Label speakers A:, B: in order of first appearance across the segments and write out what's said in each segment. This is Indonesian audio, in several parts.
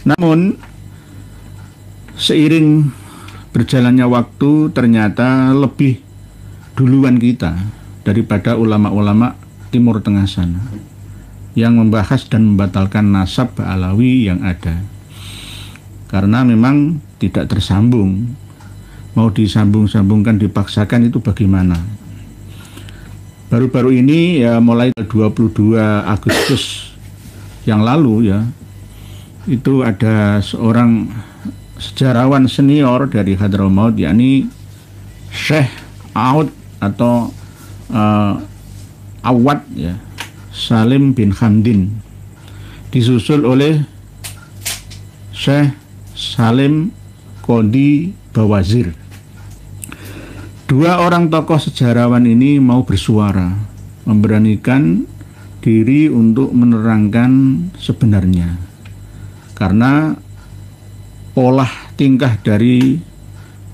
A: Namun seiring berjalannya waktu ternyata lebih duluan kita daripada ulama-ulama Timur Tengah sana yang membahas dan membatalkan nasab Ba'alawi yang ada. Karena memang tidak tersambung. Mau disambung-sambungkan, dipaksakan itu bagaimana? Baru-baru ini ya mulai 22 Agustus yang lalu ya, itu ada seorang sejarawan senior dari Hadramaut, yakni Syekh Aud atau Awad ya, Salim bin Hamdin, disusul oleh Syekh Salim Qodi Bawazir. Dua orang tokoh sejarawan ini mau bersuara, memberanikan diri untuk menerangkan sebenarnya. Karena pola tingkah dari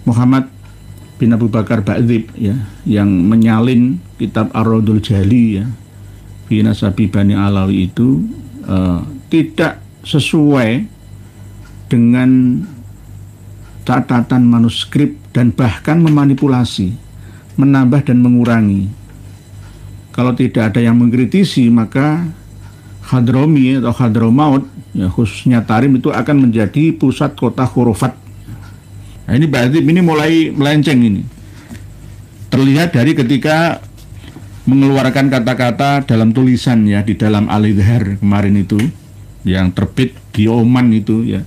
A: Muhammad bin Abu Bakar Ba'dzib ya, yang menyalin kitab Ar-Raudul Jali ya, fi nasabi Bani Alawi itu tidak sesuai dengan catatan manuskrip dan bahkan memanipulasi, menambah dan mengurangi. Kalau tidak ada yang mengkritisi, maka Hadrami atau Hadramaut ya, khususnya Tarim itu akan menjadi pusat kota khurafat. Nah, ini Ba'dzib ini mulai melenceng ini. Terlihat dari ketika mengeluarkan kata-kata dalam tulisan ya, di dalam Al-Izhar kemarin itu yang terbit di Oman itu ya.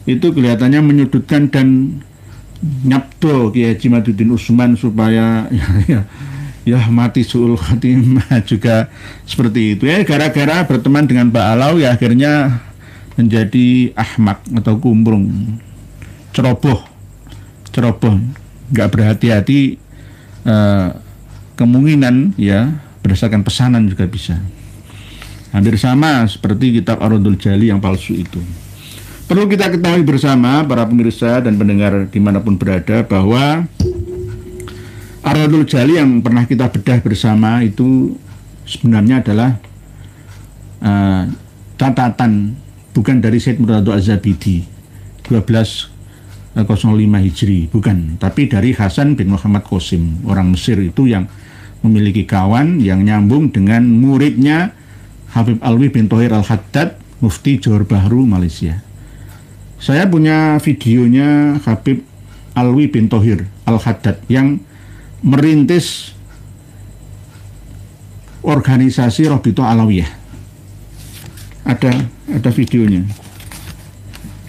A: Itu kelihatannya menyudutkan dan nyapto Kiai Haji Maduddin Usman supaya ya mati suul khotimah juga seperti itu ya, gara-gara berteman dengan Ba'alawi ya, akhirnya menjadi ahmak atau kumprung, ceroboh, nggak berhati-hati, kemungkinan ya berdasarkan pesanan juga bisa hampir sama seperti kitab Ar-Raudul Jali yang palsu itu. Perlu kita ketahui bersama para pemirsa dan pendengar dimanapun berada bahwa Ar-Raudul Jali yang pernah kita bedah bersama itu sebenarnya adalah catatan bukan dari Sayyid Murtadho Az-Zabidi 1205 Hijri, bukan, tapi dari Hasan bin Muhammad Qasim, orang Mesir itu yang memiliki kawan yang nyambung dengan muridnya Habib Alwi bin Thohir Al-Haddad, Mufti Johor Bahru, Malaysia. Saya punya videonya Habib Alwi bin Thohir Al-Haddad yang merintis organisasi Rabithah Alawiyah. Ada videonya.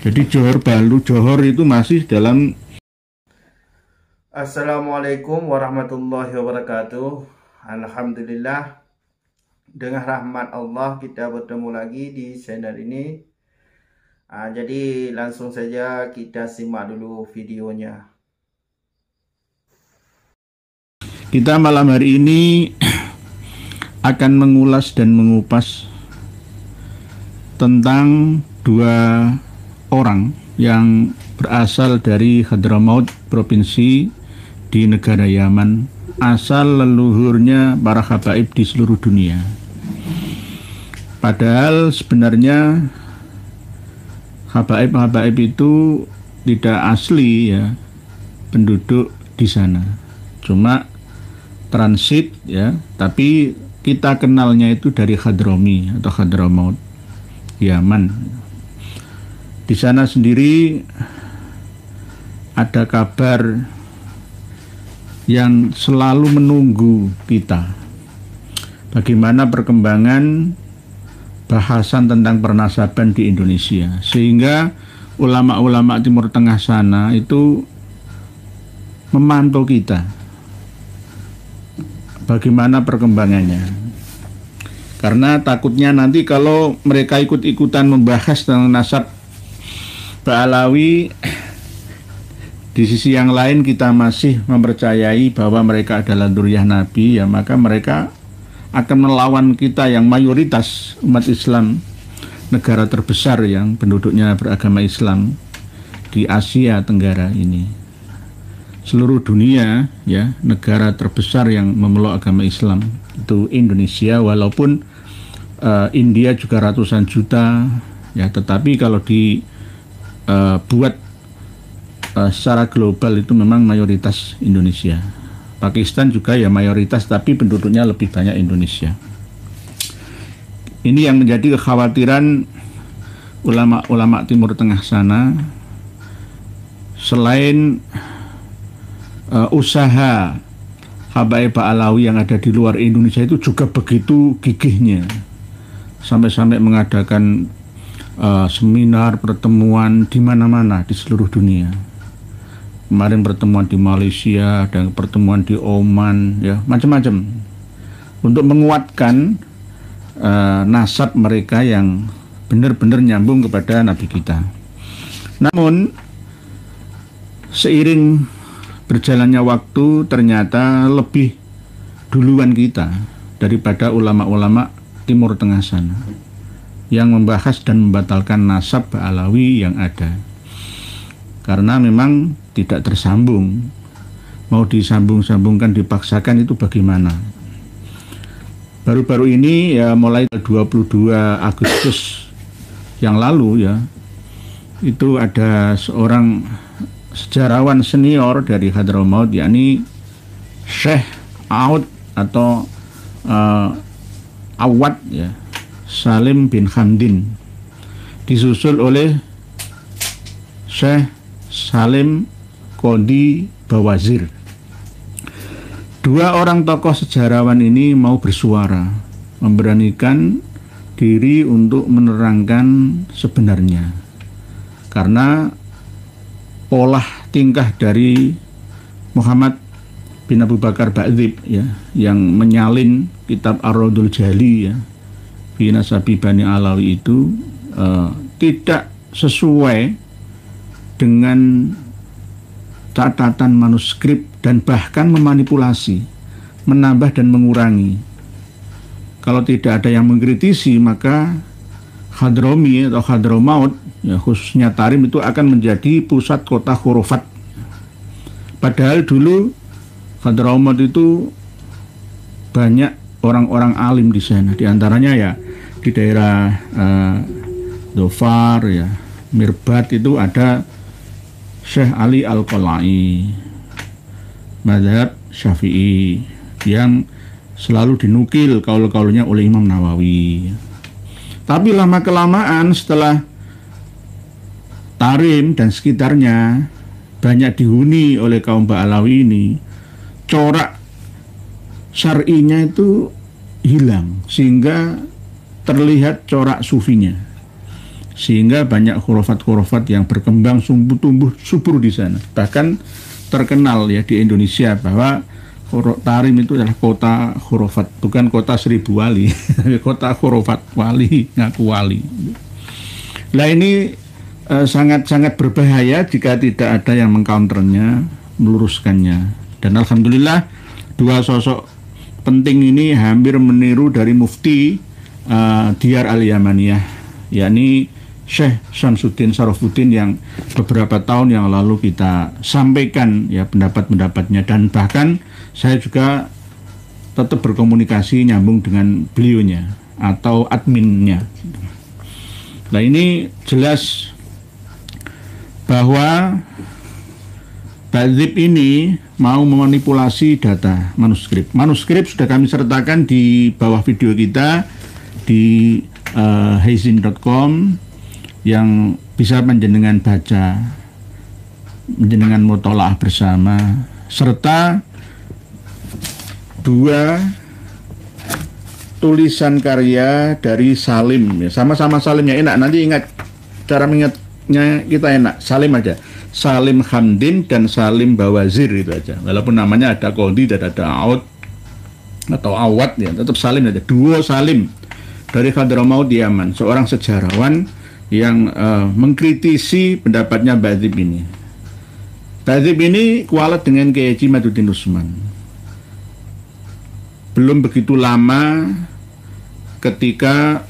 A: Jadi Johor itu masih dalam.
B: Assalamualaikum warahmatullahi wabarakatuh. Alhamdulillah, dengan rahmat Allah kita bertemu lagi di channel ini. Jadi langsung saja kita simak dulu videonya.
A: Kita malam hari ini akan mengulas dan mengupas tentang dua orang yang berasal dari Hadramaut provinsi di negara Yaman, asal leluhurnya para habaib di seluruh dunia. Padahal sebenarnya habaib-habaib itu tidak asli ya, penduduk di sana, cuma transit ya, tapi kita kenalnya itu dari Hadrami atau Hadramaut, Yaman. Di sana sendiri ada kabar yang selalu menunggu kita, bagaimana perkembangan bahasan tentang pernasaban di Indonesia, sehingga ulama-ulama Timur Tengah sana itu memantau kita bagaimana perkembangannya, karena takutnya nanti kalau mereka ikut-ikutan membahas tentang nasab Ba'alawi, di sisi yang lain kita masih mempercayai bahwa mereka adalah dzurriyyah Nabi, ya maka mereka akan melawan kita yang mayoritas umat Islam, negara terbesar yang penduduknya beragama Islam di Asia Tenggara ini. Seluruh dunia ya, negara terbesar yang memeluk agama Islam itu Indonesia, walaupun India juga ratusan juta ya, tetapi kalau buat secara global itu memang mayoritas Indonesia. Pakistan juga ya mayoritas, tapi penduduknya lebih banyak Indonesia. Ini yang menjadi kekhawatiran ulama-ulama Timur Tengah sana. Selain usaha Habaib Alawi yang ada di luar Indonesia itu juga begitu gigihnya, sampai-sampai mengadakan seminar, pertemuan di mana-mana di seluruh dunia. Kemarin pertemuan di Malaysia dan pertemuan di Oman, ya macam-macam, untuk menguatkan nasab mereka yang benar-benar nyambung kepada Nabi kita. Namun seiring berjalannya waktu ternyata lebih duluan kita daripada ulama-ulama Timur Tengah sana yang membahas dan membatalkan nasab Alawi yang ada, karena memang tidak tersambung. Mau disambung-sambungkan, dipaksakan, itu bagaimana? Baru-baru ini ya, mulai 22 Agustus yang lalu ya, itu ada seorang sejarawan senior dari Hadramaut, yakni Syekh Aud atau Awad ya, Salim bin Hamdin, disusul oleh Syekh Salim Qodi Bawazir. Dua orang tokoh sejarawan ini mau bersuara, memberanikan diri untuk menerangkan sebenarnya, karena pola tingkah dari Muhammad bin Abu Bakar Ba'dzib ya, yang menyalin kitab Ar-Raudul Jali ya, fi nasabi Bani Alawi itu tidak sesuai dengan catatan manuskrip, dan bahkan memanipulasi, menambah dan mengurangi. Kalau tidak ada yang mengkritisi, maka Hadrami atau Hadramaut ya, khususnya Tarim, itu akan menjadi pusat kota khurafat. Padahal dulu Hadramaut itu banyak orang-orang alim di sana, di antaranya ya di daerah Dhofar ya, Mirbat, itu ada Syekh Ali Al-Qalai, mazhab Syafi'i, yang selalu dinukil kaul-kaulnya oleh Imam Nawawi. Tapi lama-kelamaan setelah Tarim dan sekitarnya banyak dihuni oleh kaum Ba'alawi ini, corak syar'inya itu hilang, sehingga terlihat corak sufinya, sehingga banyak khurafat-khurafat yang berkembang tumbuh subur di sana. Bahkan terkenal ya di Indonesia bahwa Tarim itu adalah kota khurafat, bukan kota seribu wali, kota khurafat, wali ngaku wali. Nah ini sangat-sangat berbahaya jika tidak ada yang mengcounternya, meluruskannya. Dan alhamdulillah dua sosok penting ini hampir meniru dari Mufti Diyar Al-Yamaniyah, yakni Syekh Syamsuddin Sarafuddin, yang beberapa tahun yang lalu kita sampaikan ya pendapat-pendapatnya, dan bahkan saya juga tetap berkomunikasi nyambung dengan beliaunya atau adminnya. Nah ini jelas bahwa Ba'dzib ini mau memanipulasi data manuskrip. Manuskrip sudah kami sertakan di bawah video kita di heizin.com, yang bisa menjenengan baca, menjenengan mutolaah bersama, serta dua tulisan karya dari Salim ya, sama-sama Salimnya enak, nanti ingat cara mengingatnya kita enak, Salim aja, Salim Hamdin dan Salim Bawazir itu aja, walaupun namanya ada Qodi dan ada Aud atau Awad ya, tetap Salim aja. Duo Salim dari Hadramaut Yaman, seorang sejarawan yang mengkritisi pendapatnya Ba'dzib ini. Ba'dzib ini kualat dengan Kiai Haji Maduddin Usman. Belum begitu lama ketika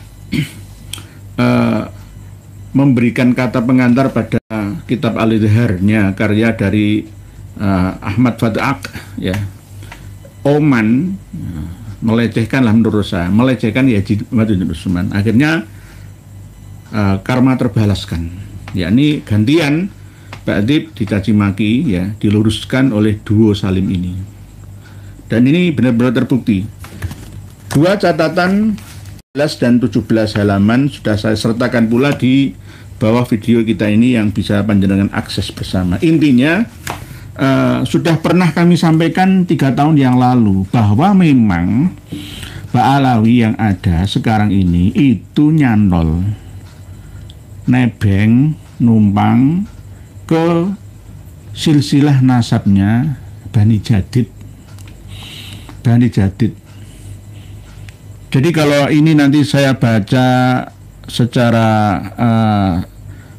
A: memberikan kata pengantar pada kitab Al-Idharnya, karya dari Ahmad Fadak ya, Oman, melecehkan lah menurut saya, melecehkan Haji Maduddin Usman. Akhirnya karma terbalaskan. yakni gantian Ba'dib dicaci maki, ya, diluruskan oleh duo Salim ini. Dan ini benar-benar terbukti. Dua catatan 11 dan 17 halaman sudah saya sertakan pula di bawah video kita ini yang bisa panjenengan akses bersama. Intinya sudah pernah kami sampaikan 3 tahun yang lalu bahwa memang Ba'alawi yang ada sekarang ini itu nyantol, nebeng, numpang ke silsilah nasabnya Bani Jadid. Jadi kalau ini nanti saya baca secara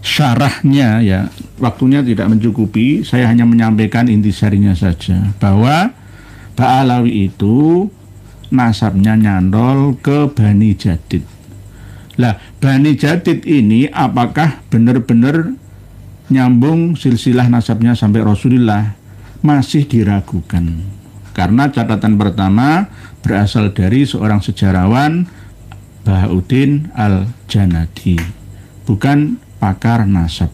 A: syarahnya, ya, waktunya tidak mencukupi. Saya hanya menyampaikan intisarinya saja bahwa Ba'alawi itu nasabnya nyantol ke Bani Jadid. Lah, Bani Jadid ini apakah benar-benar nyambung silsilah nasabnya sampai Rasulullah? Masih diragukan. Karena catatan pertama berasal dari seorang sejarawan, Bahauddin Al-Janadi, bukan pakar nasab.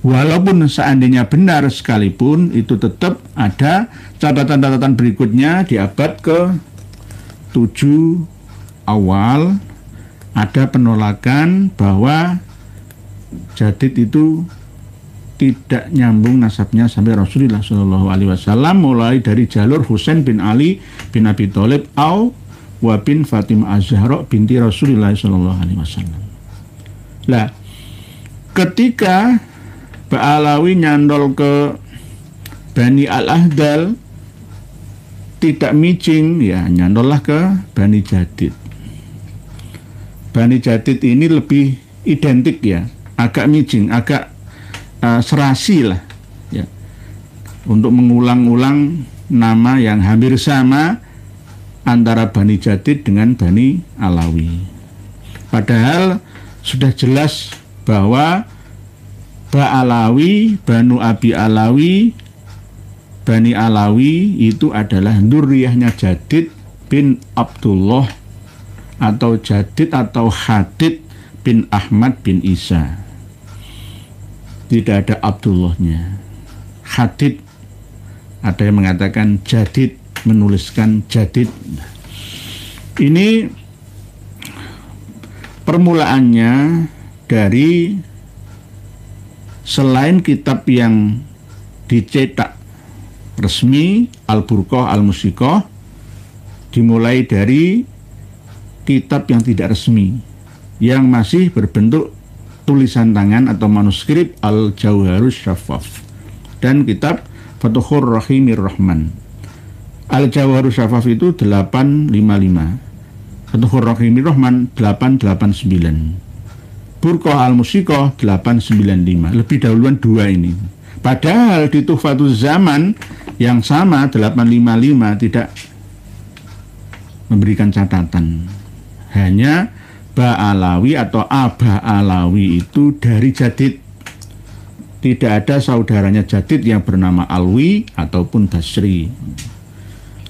A: Walaupun seandainya benar sekalipun, itu tetap ada catatan-catatan berikutnya di abad ke-7 awal, ada penolakan bahwa Jadid itu tidak nyambung nasabnya sampai Rasulullah SAW, mulai dari jalur Husain bin Ali bin Abi Thalib wa bin Fatimah Az-Zahra binti Rasulullah SAW. Lah, ketika Ba'alawi nyandol ke Bani Al-Ahdal, tidak micing, ya nyandollah ke Bani Jadid. Bani Jadid ini lebih identik, ya, agak micing, agak serasi lah, ya, untuk mengulang-ulang nama yang hampir sama antara Bani Jadid dengan Bani Alawi. Padahal sudah jelas bahwa Ba'alawi, Banu Abi Alawi, Bani Alawi itu adalah dzurriyyahnya Jadid bin Abdullah atau Jadid atau Hadid bin Ahmad bin Isa. Tidak ada Abdullahnya. Hadid, ada yang mengatakan Jadid, menuliskan Jadid. Ini permulaannya dari selain kitab yang dicetak resmi, Al-Burqah, Al-Musiqah, dimulai dari kitab yang tidak resmi, yang masih berbentuk tulisan tangan atau manuskrip, Al-Jauharus Syaffaf, dan kitab Futuhur Rahimir Rahman. Al-Jauharus Syaffaf itu 855, Futuhur Rahimir Rahman 889, Burqah Al-Musiqah 895, lebih dahuluan dua ini. Padahal di Tuhfatuz Zaman yang sama 855 tidak memberikan catatan, hanya Ba'alawi atau Aba Alawi itu dari Jadid. Tidak ada saudaranya Jadid yang bernama Alwi ataupun Basri.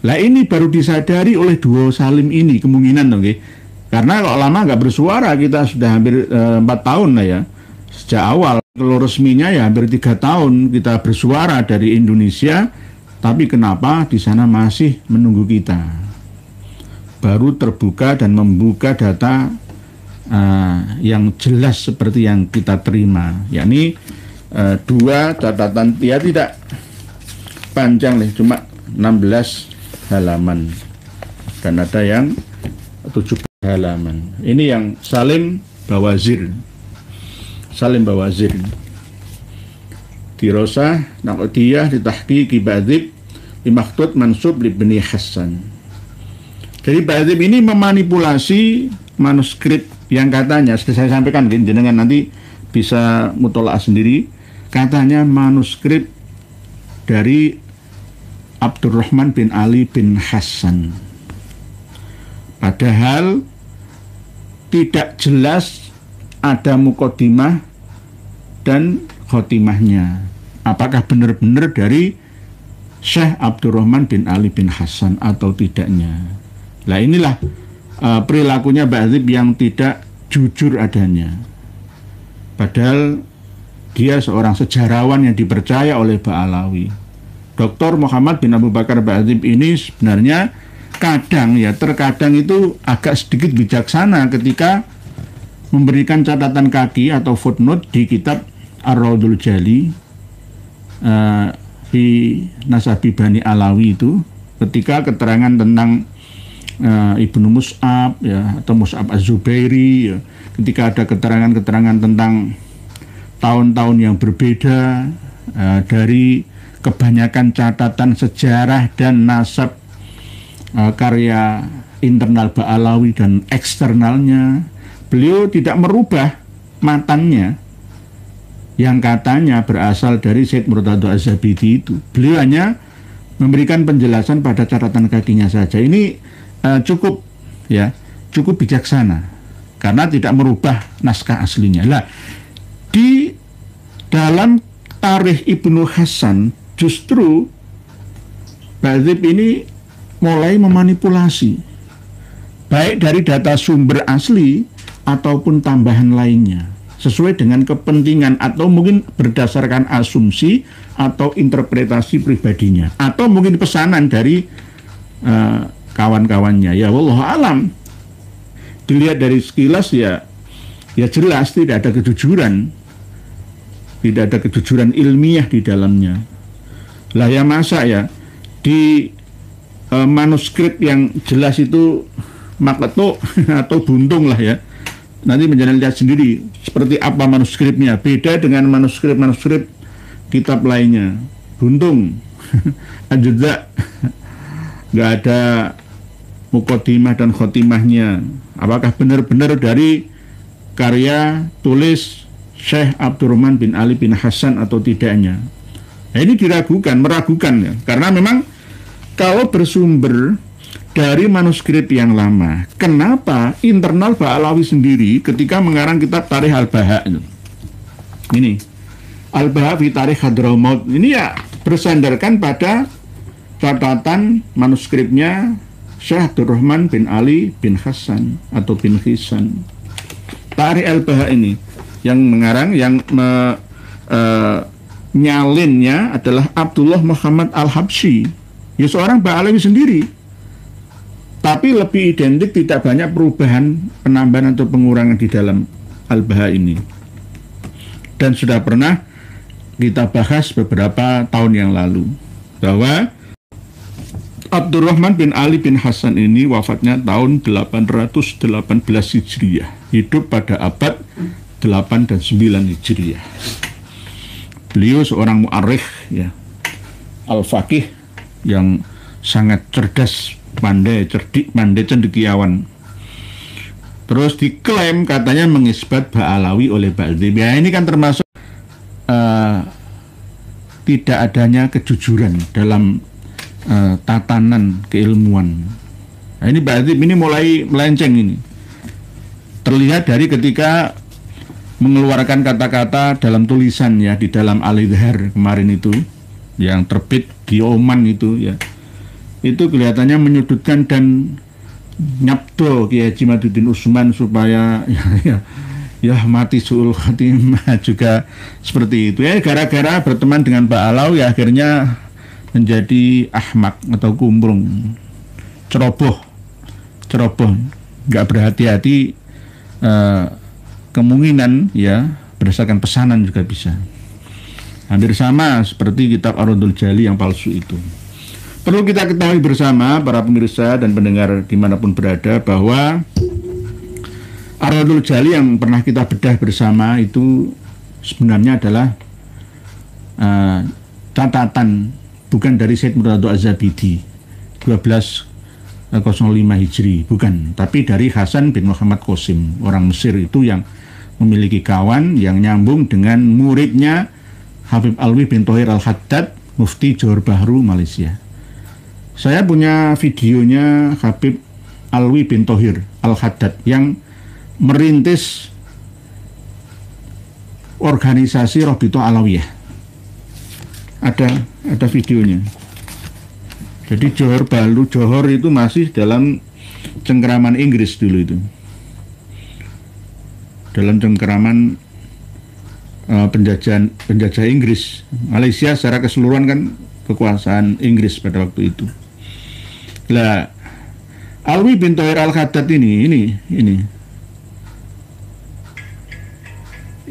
A: Lah ini baru disadari oleh duo Salim ini kemungkinan, okay? Karena kalau lama nggak bersuara, kita sudah hampir 4 tahun lah, ya, sejak awal. Kalau resminya ya hampir 3 tahun kita bersuara dari Indonesia, tapi kenapa di sana masih menunggu kita? Baru terbuka dan membuka data yang jelas seperti yang kita terima, yakni 2 catatan, ya tidak panjang nih, cuma 16 halaman dan ada yang 17 halaman. Ini yang Salim Bawazir, Dirosah Naqdiyah di Tahqiqi Ba'dib di Makhtut Mansub li Bani Hasan. Jadi Ba'dib ini memanipulasi manuskrip yang katanya, seperti saya sampaikan, jenengan nanti bisa mutola'ah sendiri, katanya manuskrip dari Abdurrahman bin Ali bin Hasan. Padahal tidak jelas ada muqaddimah dan khotimahnya. Apakah benar-benar dari Syekh Abdurrahman bin Ali bin Hasan atau tidaknya? Nah, inilah perilakunya Ba'dib yang tidak jujur adanya. Padahal dia seorang sejarawan yang dipercaya oleh Ba'alawi. Dr. Muhammad bin Abu Bakar Ba'adzib ini sebenarnya terkadang itu agak sedikit bijaksana ketika memberikan catatan kaki atau footnote di kitab Ar-Raudul Jali di Nasabi Bani Alawi itu, ketika keterangan tentang Ibnu Mus'ab ya, atau Mus'ab Az-Zubairi ya, ketika ada keterangan-keterangan tentang tahun-tahun yang berbeda dari kebanyakan catatan sejarah dan nasab karya internal Ba'alawi dan eksternalnya, beliau tidak merubah matannya yang katanya berasal dari Syed Murtado Az-Zabidi itu. Beliau hanya memberikan penjelasan pada catatan kakinya saja. Ini cukup bijaksana karena tidak merubah naskah aslinya. Lah, di dalam Tarikh Ibnu Hasan justru Ba'adzib ini mulai memanipulasi baik dari data sumber asli ataupun tambahan lainnya sesuai dengan kepentingan atau mungkin berdasarkan asumsi atau interpretasi pribadinya atau mungkin pesanan dari kawan-kawannya. Ya wallahu alam, dilihat dari sekilas ya jelas tidak ada kejujuran ilmiah di dalamnya. Lah ya masa ya di manuskrip yang jelas itu makletuk atau buntung lah ya. Nanti menjadi lihat sendiri seperti apa manuskripnya. Beda dengan manuskrip kitab lainnya. Buntung, ajudza, nggak ada muqaddimah dan khotimahnya. Apakah benar-benar dari karya tulis Syekh Abdurrahman bin Ali bin Hasan atau tidaknya? Nah, ini meragukan ya. Karena memang kalau bersumber dari manuskrip yang lama, kenapa internal Ba'alawi sendiri ketika mengarang kitab Tarikh Al-Baha ini Al-Baha fi Tarikh Hadramaut ini ya bersandarkan pada catatan manuskripnya Syekh Abdurrahman bin Ali bin Hasan atau bin Hisan. Tarikh Al-Baha ini yang mengarang, yang nyalinnya adalah Abdullah Muhammad Al-Habsyi, ya seorang Ba'alawi sendiri, tapi lebih identik, tidak banyak perubahan, penambahan atau pengurangan di dalam Al-Baha ini. Dan sudah pernah kita bahas beberapa tahun yang lalu bahwa Abdurrahman bin Ali bin Hasan ini wafatnya tahun 818 Hijriah, hidup pada abad 8 dan 9 Hijriah. Beliau seorang mu'arikh ya, al-faqih yang sangat cerdas, cerdik, cendekiawan. Terus diklaim katanya mengisbat Ba'alawi oleh Ba'adzib. Ya ini kan termasuk tidak adanya kejujuran dalam tatanan keilmuan. Nah, ini Ba'adzib ini mulai melenceng ini. Terlihat dari ketika mengeluarkan kata-kata dalam tulisan ya di dalam Al-Idhar kemarin itu yang terbit di Oman itu ya. Itu kelihatannya menyudutkan dan nyabdo Kiai Haji Maduddin Usman supaya ya mati suul khatimah juga seperti itu ya, gara-gara berteman dengan Ba'alawi ya, akhirnya menjadi ahmak atau kumbrung, ceroboh, nggak berhati-hati, kemungkinan ya berdasarkan pesanan juga bisa hampir sama seperti kitab Ar-Raudul Jali yang palsu itu. Perlu kita ketahui bersama para pemirsa dan pendengar dimanapun berada bahwa Ar-Raudul Jali yang pernah kita bedah bersama itu sebenarnya adalah catatan bukan dari Syed Murtado Az-Zabidi 1205 Hijri, bukan, tapi dari Hasan bin Muhammad Qasim, orang Mesir itu yang memiliki kawan yang nyambung dengan muridnya Habib Alwi bin Thohir Al-Haddad, Mufti Johor Bahru, Malaysia. Saya punya videonya Habib Alwi bin Thohir Al-Haddad yang merintis organisasi Rabithah Alawiyah. Ada videonya. Jadi Johor itu masih dalam cengkeraman Inggris dulu itu. Dalam cengkeraman penjajah Inggris. Malaysia secara keseluruhan kan kekuasaan Inggris pada waktu itu. Lah, Alwi bin Thohir Al-Khaddad ini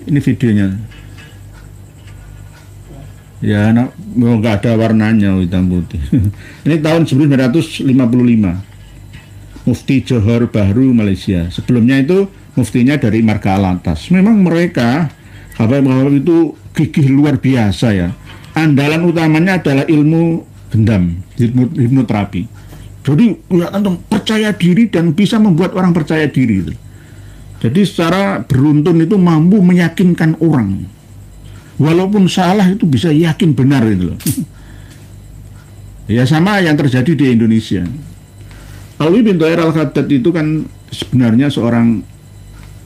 A: videonya. Ya, nggak ada warnanya hitam putih. Ini tahun 1955. Mufti Johor Bahru Malaysia. Sebelumnya itu muftinya dari Marga Alatas. Memang mereka Habaib itu gigih luar biasa ya. Andalan utamanya adalah ilmu gendam, hipnoterapi. Jadi kelihatan percaya diri dan bisa membuat orang percaya diri itu. Jadi secara beruntun itu mampu meyakinkan orang. Walaupun salah itu bisa yakin benar itu loh. Ya sama yang terjadi di Indonesia. Alwi bin Thohir Al-Khaddad itu kan sebenarnya seorang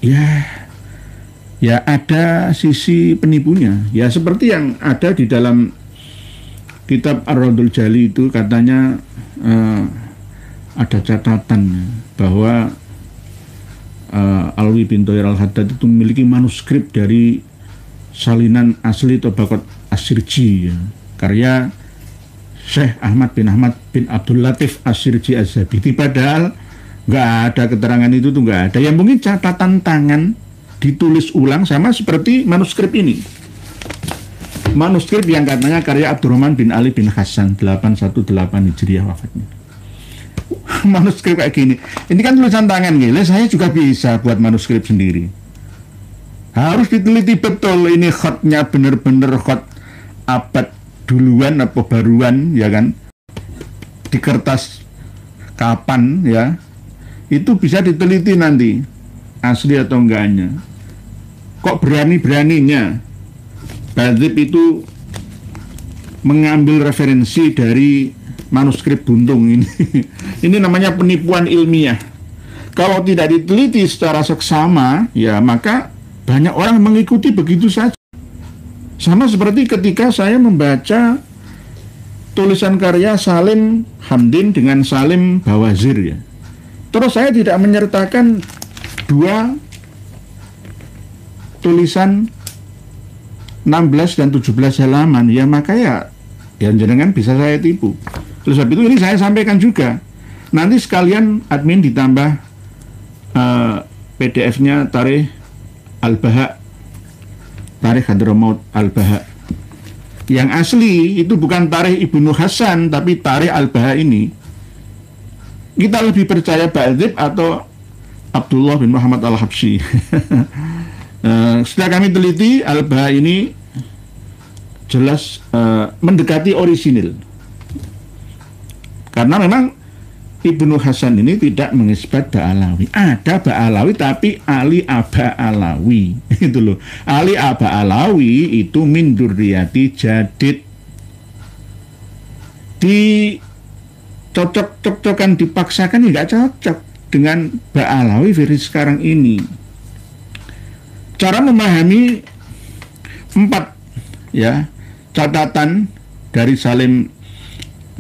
A: ya ada sisi penipunya. Ya seperti yang ada di dalam kitab Ar-Raddul Jali itu katanya ada catatan bahwa Alwi bin Thohir Al-Khaddad itu memiliki manuskrip dari salinan asli Tabaqat As-Sirji ya, karya Syekh Ahmad bin Abdul Latif As-Sirji Az-Zabidi. Padahal nggak ada keterangan itu tuh, nggak ada. Yang mungkin catatan tangan ditulis ulang sama seperti manuskrip ini. Manuskrip yang katanya karya Abdurrahman bin Ali bin Hasan 818 Hijriah wafatnya. Manuskrip kayak gini. Ini kan tulisan tangan gila, saya juga bisa buat manuskrip sendiri. Harus diteliti betul ini khotnya bener-bener khot abad duluan apa baruan ya kan, di kertas kapan ya, itu bisa diteliti nanti asli atau enggaknya. Kok berani-beraninya Badzib itu mengambil referensi dari manuskrip buntung ini. Ini namanya penipuan ilmiah. Kalau tidak diteliti secara seksama ya maka banyak orang mengikuti begitu saja. Sama seperti ketika saya membaca tulisan karya Salim Hamdin dengan Salim Bawazir ya. Terus saya tidak menyertakan dua tulisan 16 dan 17 halaman ya, maka ya jenengan bisa saya tipu. Terus habis itu ini saya sampaikan juga. Nanti sekalian admin ditambah PDF-nya Tarikh Al-Baha, Tarikh Hadramaut Al-Baha. Yang asli itu bukan Tarikh Ibnu Hasan, tapi Tarikh Al-Baha ini. Kita lebih percaya Badzib atau Abdullah bin Muhammad Al-Habsyi. Setelah kami teliti, Al-Baha ini jelas mendekati orisinil. Karena memang Ibnu Hasan ini tidak mengisbat Ba'alawi. Ada Ba'alawi tapi Ali Aba Alawi. Itu loh. Ali Aba Alawi itu min durriyati Jadid. Dicocok-cocokkan, dipaksakan nggak cocok dengan Ba'alawi versi sekarang ini. Cara memahami 4 ya catatan dari Salim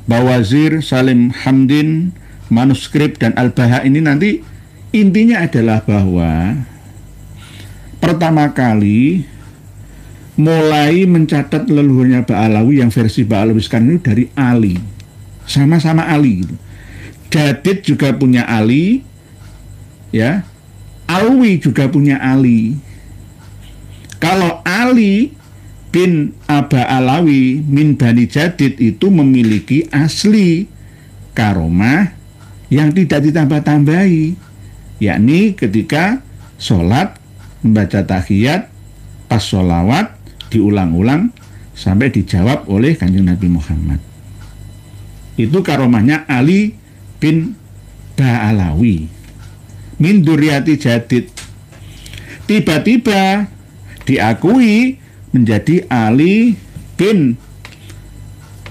A: Bawazir, Salim Hamdin, manuskrip dan Al-Baha ini nanti intinya adalah bahwa pertama kali mulai mencatat leluhurnya Ba'alawi yang versi Ba'alawi sekarang itu dari Ali, sama-sama Ali gitu. Jadid juga punya Ali ya, Alwi juga punya Ali. Kalau Ali bin Aba Alawi min Bani Jadid itu memiliki asli karomah yang tidak ditambah-tambahi, yakni ketika sholat membaca tahiyat pas sholawat diulang-ulang sampai dijawab oleh Kanjeng Nabi Muhammad. Itu karomahnya Ali bin Ba'alawi min Durriyati Jadid. Tiba-tiba diakui menjadi Ali bin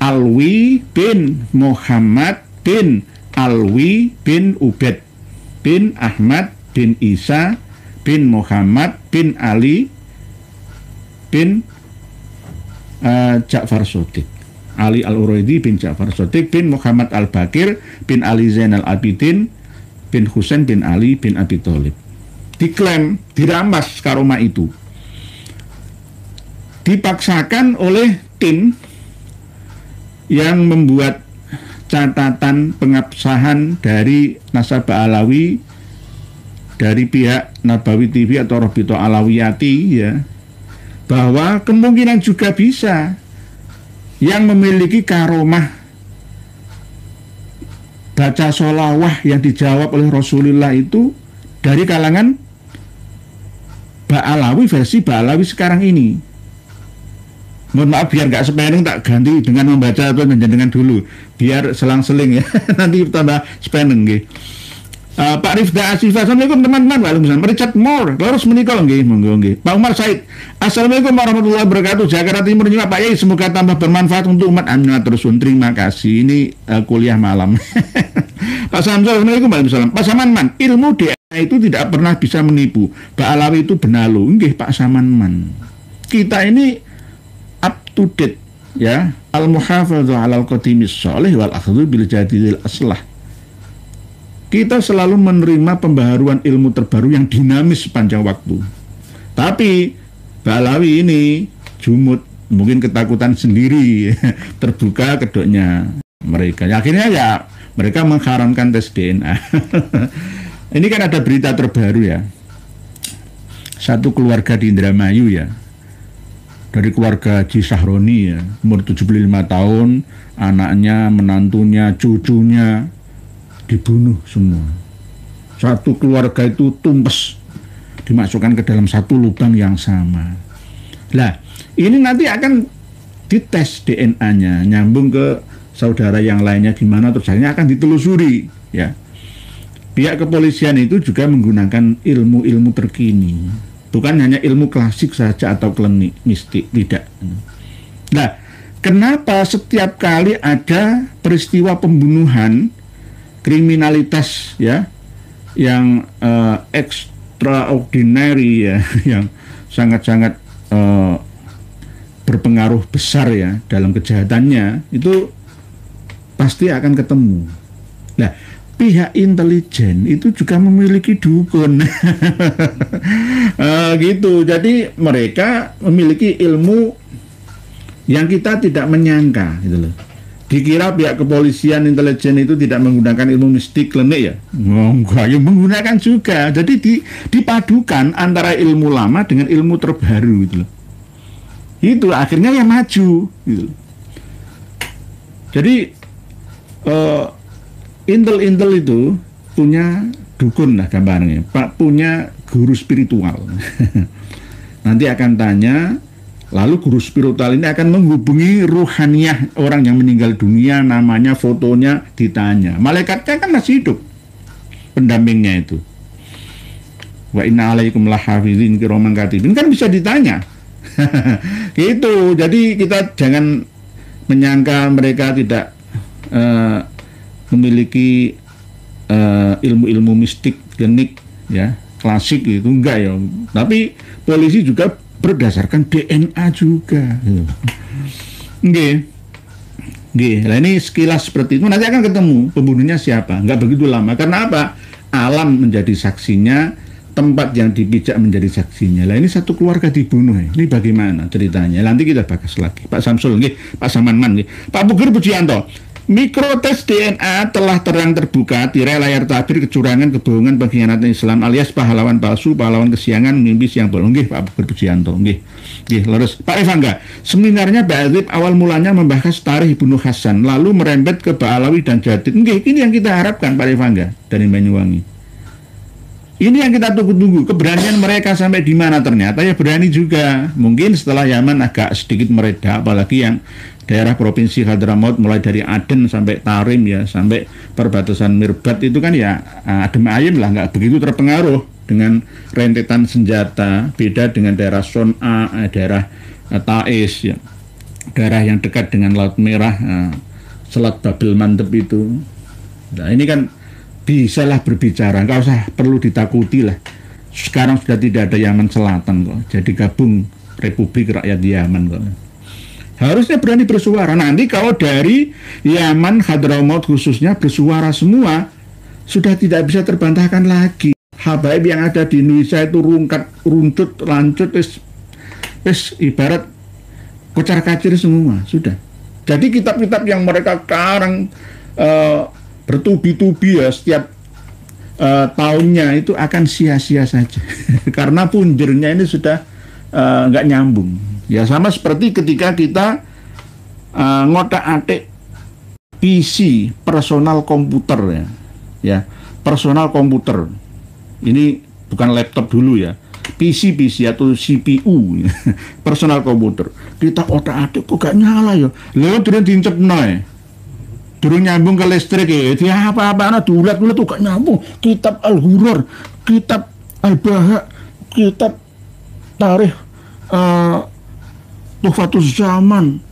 A: Alwi bin Muhammad bin Alwi bin Ubaid bin Ahmad bin Isa bin Muhammad bin Ali bin Ja'far Shadiq. Ali Al-Uraidi bin Ja'far Shadiq bin Muhammad Al-Bakir bin Ali Zainal Abidin bin Husain bin Ali bin Abi Thalib. Diklaim, dirampas karomah itu. dipaksakan oleh tim yang membuat catatan pengabsahan dari Nasabah Alawi dari pihak Nabawi TV atau Robito Alawiyati, ya, bahwa kemungkinan juga bisa yang memiliki karomah baca sholawah yang dijawab oleh Rasulullah itu dari kalangan Ba'alawi, versi Ba'alawi sekarang ini. Mohon maaf biar nggak spending, tak ganti dengan membaca atau menjenengan dulu biar selang-seling ya. Nanti tambah spending nggih. Pak Rifda Asifah, assalamualaikum teman-teman. Waalaikumsalam. Richard Moore, terus menikah nggih, monggo nggih. Pak Umar Said, assalamualaikum warahmatullahi wabarakatuh. Jakarta Timur nyimak Pak Yai, semoga tambah bermanfaat untuk umat. Amin terusun. Terima kasih. Ini kuliah malam. Pak Samsul, assalamualaikum warahmatullahi wabarakatuh. Pak Samanman, ilmu DNA itu tidak pernah bisa menipu. Pak Alawi itu benalu. Nggih Pak Samanman. Kita ini up to date, ya. Al-muhafadhu 'alal qadimis sholih wal akhdhu bil jadidil aslah. Kita selalu menerima pembaharuan ilmu terbaru yang dinamis sepanjang waktu. Tapi Ba'alawi ini jumut, mungkin ketakutan sendiri, terbuka kedoknya mereka. Akhirnya ya mereka mengharamkan tes DNA. Ini kan ada berita terbaru ya. Satu keluarga di Indramayu ya. Dari keluarga Haji Sahroni ya, umur 75 tahun, anaknya, menantunya, cucunya dibunuh semua. Satu keluarga itu tumpes, dimasukkan ke dalam satu lubang yang sama. Lah, ini nanti akan dites DNA-nya, nyambung ke saudara yang lainnya gimana, terus akhirnya akan ditelusuri, ya. Pihak kepolisian itu juga menggunakan ilmu-ilmu terkini, bukan hanya ilmu klasik saja atau klinik mistik, tidak. Nah, kenapa setiap kali ada peristiwa pembunuhan, kriminalitas ya yang extraordinary ya, yang sangat-sangat berpengaruh besar ya dalam kejahatannya, itu pasti akan ketemu. Nah, pihak intelijen itu juga memiliki dukun. Gitu. Jadi mereka memiliki ilmu yang kita tidak menyangka gitu loh. Dikira pihak kepolisian intelijen itu tidak menggunakan ilmu mistik klinik ya? Enggak, ya menggunakan juga. Jadi dipadukan antara ilmu lama dengan ilmu terbaru gitu loh. Itu akhirnya yang maju gitu. Jadi intel-intel itu punya dukun lah gambarnya, Pak, punya guru spiritual. Nanti akan tanya, lalu guru spiritual ini akan menghubungi ruhaniyah orang yang meninggal dunia, namanya, fotonya ditanya. Malaikatnya kan masih hidup, pendampingnya itu. Wa inna alaikum lahafizin kiraman katibin, kan bisa ditanya. Gitu. Jadi kita jangan menyangka mereka tidak memiliki ilmu-ilmu mistik, klinik, ya, klasik itu enggak ya. Tapi polisi juga berdasarkan DNA juga. Nggih. Nah ini sekilas seperti itu. Nanti akan ketemu pembunuhnya siapa. Enggak begitu lama. Karena apa? Alam menjadi saksinya, tempat yang dipijak menjadi saksinya. Lah ini satu keluarga dibunuh. Ini bagaimana ceritanya? Nanti kita bahas lagi. Pak Samsul, nggih. Pak Samanman, nggih. Pak Bugur Pujianto. Mikrotes DNA telah terang terbuka, tirai layar tabir, kecurangan, kebohongan, pengkhianatan Islam alias pahlawan palsu, pahlawan kesiangan, mimpi siang bolong. Nggih, Pak Bugur Pujianto, nggih. Nggih, leres. Pak Evangga, seminarnya Mbak Adib awal mulanya membahas tarikh Ibnu Hasan, lalu merembet ke Ba'alawi dan Jadid. Nggih, ini yang kita harapkan Pak Evangga dari Banyuwangi. Ini yang kita tunggu-tunggu, keberanian mereka sampai di mana. Ternyata ya berani juga. Mungkin setelah Yaman agak sedikit mereda, apalagi yang daerah provinsi Hadramaut mulai dari Aden sampai Tarim ya, sampai perbatasan Mirbat itu kan ya adem ayem lah, nggak begitu terpengaruh dengan rentetan senjata. Beda dengan daerah Son'a, daerah Taiz ya, daerah yang dekat dengan Laut Merah, Selat Babel Mandeb itu. Nah ini kan bisalah berbicara, nggak usah perlu ditakuti lah. Sekarang sudah tidak ada Yaman Selatan kok, jadi gabung Republik Rakyat Yaman kok. Harusnya berani bersuara. Nanti kalau dari Yaman, Hadramaut khususnya bersuara semua, sudah tidak bisa terbantahkan lagi. Habaib yang ada di Indonesia itu runtut, lancut, ibarat kocar-kacir semua, sudah. Jadi kitab-kitab yang mereka karang bertubi-tubi ya setiap tahunnya itu akan sia-sia saja karena punjernya ini sudah nggak nyambung. Ya sama seperti ketika kita ngotak-atik PC personal komputer ya personal komputer ini bukan laptop dulu ya, PC atau CPU personal komputer kita otak-atik kok gak nyala ya, lewat turun diincepno durung nyambung ke listrik ya, dia apa-apa dulat-dulat tuh gak nyambung. Kitab Al-Ghurrar, kitab Al-Baha, kitab Tarikh Tuhfatus Zaman,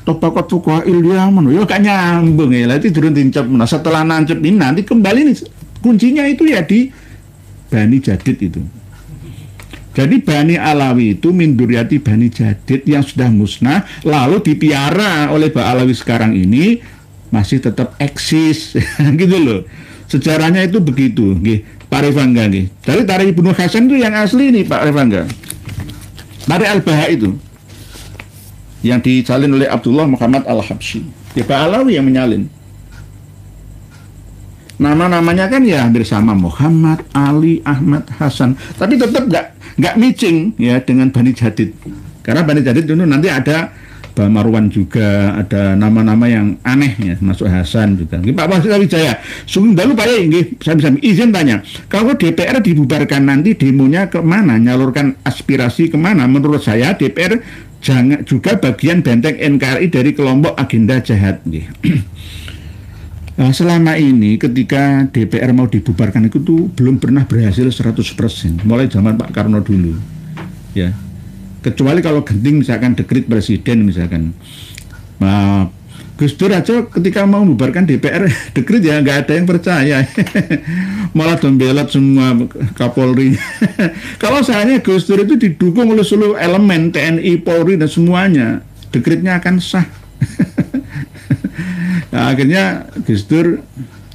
A: Tabaqat Fuqaha'il Yaman, ya gak nyambung ya, itu durung dincep. Nah setelah nancep ini nanti kembali nih, kuncinya itu ya di Bani Jadid itu. Jadi Bani Alawi itu min dzurriyyati Bani Jadid yang sudah musnah, lalu dipiara oleh Pak Alawi sekarang ini masih tetap eksis, gitu loh. Sejarahnya itu begitu, Pak Rifangga. Dari Tarikh Ibnu Hasan itu yang asli nih Pak Rifangga. Tarikh Al-Baha itu, yang disalin oleh Abdullah Muhammad Al-Habsyi. Ya Pak Alawi yang menyalin. Nama-namanya kan ya hampir sama, Muhammad, Ali, Ahmad, Hasan. Tapi tetap nggak matching ya dengan Bani Jadid. Karena Bani Jadid itu nanti ada Mbah Marwan juga, ada nama-nama yang aneh ya, masuk Hasan juga. Pak Wasil Wijaya, sungguh dulu Pak ya, sami-sami izin tanya, kalau DPR dibubarkan nanti demonya kemana, nyalurkan aspirasi kemana? Menurut saya DPR jangan juga bagian benteng NKRI dari kelompok agenda jahat. Nah, selama ini ketika DPR mau dibubarkan itu tuh belum pernah berhasil 100%, mulai zaman Pak Karno dulu ya, kecuali kalau genting misalkan dekret presiden misalkan. Nah, Gus Dur aja ketika mau membubarkan DPR dekret ya nggak ada yang percaya malah dombelot semua Kapolri. Kalau seandainya Gus Dur itu didukung oleh seluruh elemen TNI, Polri dan semuanya, dekretnya akan sah. Nah, akhirnya Gus Dur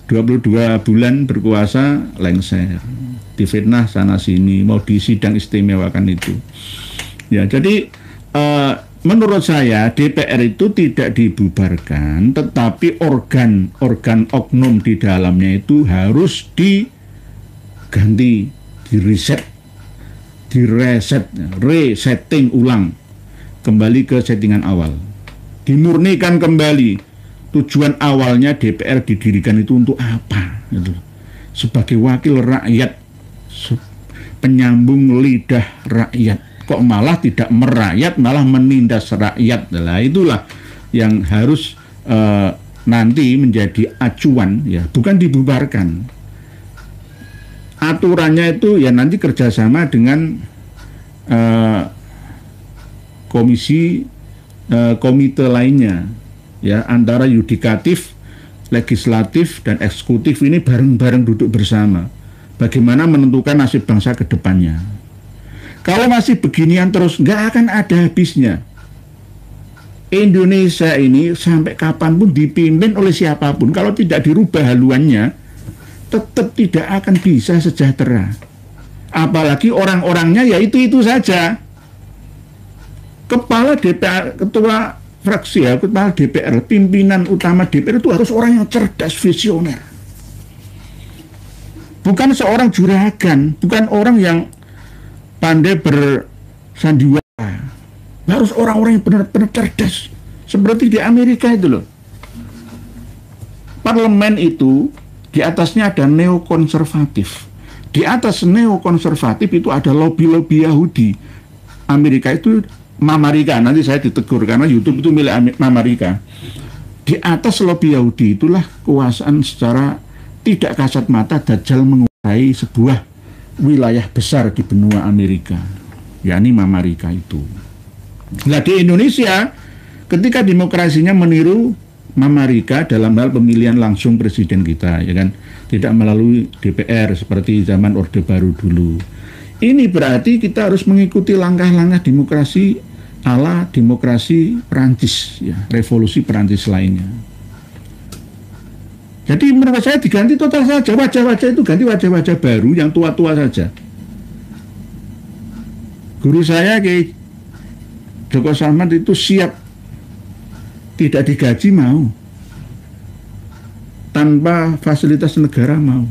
A: 22 bulan berkuasa lengser, difitnah sana sini, mau disidang istimewakan itu. Ya, jadi menurut saya DPR itu tidak dibubarkan, tetapi organ oknum di dalamnya itu harus diganti, resetting ulang, kembali ke settingan awal, dimurnikan kembali. Tujuan awalnya DPR didirikan itu untuk apa? Gitu. Sebagai wakil rakyat, penyambung lidah rakyat. Kok malah tidak merakyat, malah menindas rakyat. Nah, itulah yang harus nanti menjadi acuan, ya, bukan dibubarkan. Aturannya itu ya nanti kerjasama dengan komite lainnya. Ya, antara yudikatif, legislatif, dan eksekutif ini bareng-bareng duduk bersama. Bagaimana menentukan nasib bangsa ke depannya. Kalau masih beginian terus, nggak akan ada habisnya. Indonesia ini sampai kapanpun dipimpin oleh siapapun, kalau tidak dirubah haluannya, tetap tidak akan bisa sejahtera. Apalagi orang-orangnya ya itu saja. Kepala DPR, ketua fraksi ya, kepala DPR, pimpinan utama DPR itu harus orang yang cerdas, visioner. Bukan seorang juragan, bukan orang yang pandai bersandiwara. Harus orang-orang yang benar-benar cerdas. Seperti di Amerika itu loh. Parlemen itu di atasnya ada neokonservatif. Di atas neokonservatif itu ada lobby-lobby Yahudi. Amerika itu Mamarika, nanti saya ditegur karena YouTube itu milik Mamarika. Di atas lobby Yahudi itulah kekuasaan secara tidak kasat mata Dajjal menguasai sebuah wilayah besar di benua Amerika, yakni Mamarika itu. Nah, di Indonesia ketika demokrasinya meniru Mamarika dalam hal pemilihan langsung presiden kita, ya kan, tidak melalui DPR seperti zaman Orde Baru dulu. Ini berarti kita harus mengikuti langkah-langkah demokrasi ala demokrasi Perancis, ya, revolusi Perancis lainnya. Jadi menurut saya diganti total saja, wajah-wajah itu ganti wajah-wajah baru yang tua-tua saja. Guru saya Kiai Joko Selamat itu siap tidak digaji mau, tanpa fasilitas negara mau.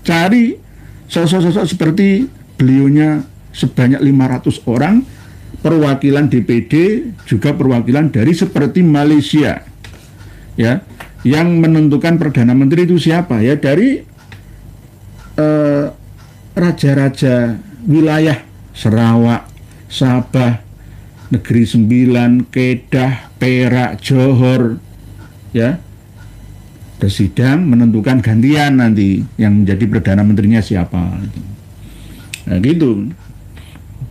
A: Cari sosok-sosok seperti beliaunya sebanyak 500 orang, perwakilan DPD, juga perwakilan dari seperti Malaysia, ya, yang menentukan Perdana Menteri itu siapa, ya, dari raja-raja wilayah Sarawak, Sabah, Negeri Sembilan, Kedah, Perak, Johor, ya, bersidang menentukan gantian nanti yang menjadi Perdana Menterinya siapa. Nah, gitu.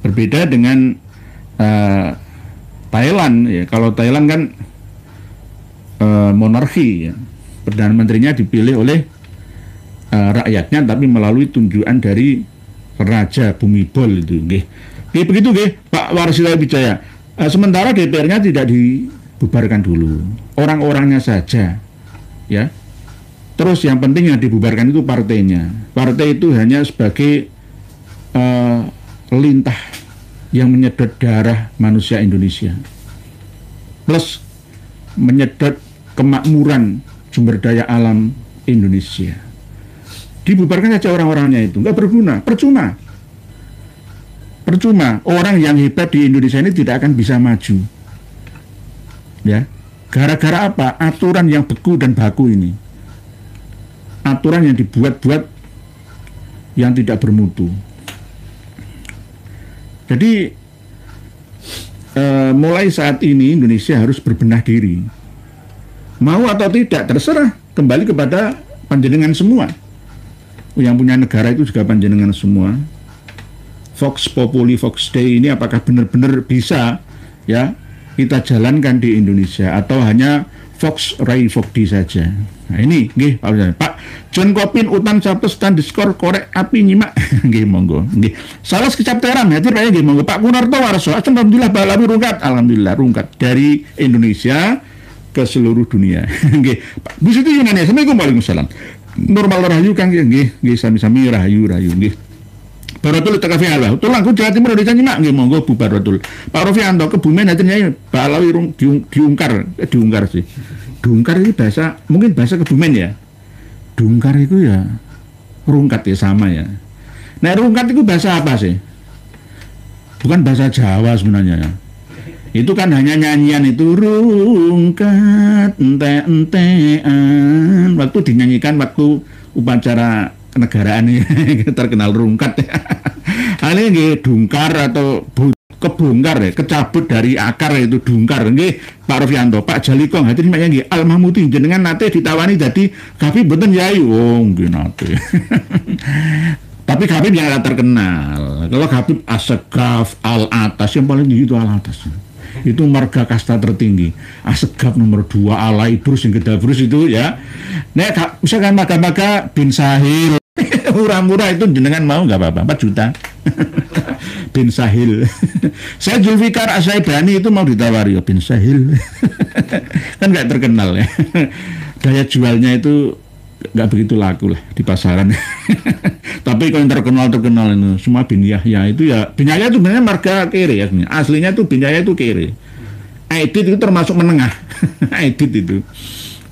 A: Berbeda dengan Thailand, ya. Kalau Thailand kan monarki, ya. Perdana Menterinya dipilih oleh rakyatnya, tapi melalui tunjukan dari Raja Bhumibol itu, nggih. Nggih, begitu nggih, Pak Warsila Wijaya. Sementara DPR-nya tidak dibubarkan dulu, orang-orangnya saja, ya. Terus yang penting yang dibubarkan itu partainya. Partai itu hanya sebagai lintah yang menyedot darah manusia Indonesia, plus menyedot kemakmuran sumber daya alam Indonesia. Dibubarkan saja orang-orangnya itu, nggak berguna, percuma. Orang yang hebat di Indonesia ini tidak akan bisa maju, ya. Gara-gara apa? Aturan yang beku dan baku ini, aturan yang dibuat-buat yang tidak bermutu. Jadi mulai saat ini Indonesia harus berbenah diri, mau atau tidak terserah, kembali kepada panjenengan semua. Yang punya negara itu juga panjenengan semua. Vox Populi Vox Dei ini apakah benar-benar bisa, ya, kita jalankan di Indonesia, atau hanya Vox Rai Vokdi saja. Nah ini nggih Pak John Kopin Utan Sabtu Stan Diskor korek api nyimak nggih monggo nggih. Salah sekecap teram hadir Pak nggih monggo. Pak Kunarto Warso alhamdulillah balawi rungkat dari Indonesia ke seluruh dunia nggih. Pak Bu Siti Yunani Assalamualaikum Waalaikumsalam. Normal rahayu Kang nggih sami-sami rahayu nggih. Barotul tekafi Allah. Tulang ku Jawa Timur Indonesia nyimak nggih monggo Bu Barotul. Pak Rofianto Kebumen hadirnya balawi diungkar sih. Dungkar ini bahasa, mungkin bahasa Kebumen ya. Dungkar itu ya rungkat ya, sama ya. Nah, rungkat itu bahasa apa sih? Bukan bahasa Jawa sebenarnya ya. Itu kan hanya nyanyian itu, rungkat ente-entean. Waktu dinyanyikan waktu upacara kenegaraan ini terkenal rungkat ya. Ini dungkar atau kebongkar ya, kecabut dari akar itu dungkar nggih Pak Rofianto. Pak Jalikong hadir maknya nggih Al Mahmudi jenengan nate ditawani dadi Habib mboten yai. Oh nggih nate. Tapi Habib yang terkenal. Kalau Habib Asegaf Al Atas yang paling tinggi itu Al Atas. Itu marga kasta tertinggi. Asegaf nomor 2, Al Idrus yang Gedabrus itu ya. Nek misalkan maga-maga bin Sahil murah-murah itu jenengan mau nggak apa-apa 4 juta. Bin Sahil. Saya Zulfikar Asyaibani itu mau ditawari ya bin Sahil. Kan nggak terkenal ya. Daya jualnya itu nggak begitu laku lah di pasaran. Tapi kalau yang terkenal itu semua bin Yahya itu ya. Bin Yahya itu sebenarnya marga kere ya. Aslinya itu bin Yahya itu kere. Aidit itu termasuk menengah. Aidit itu.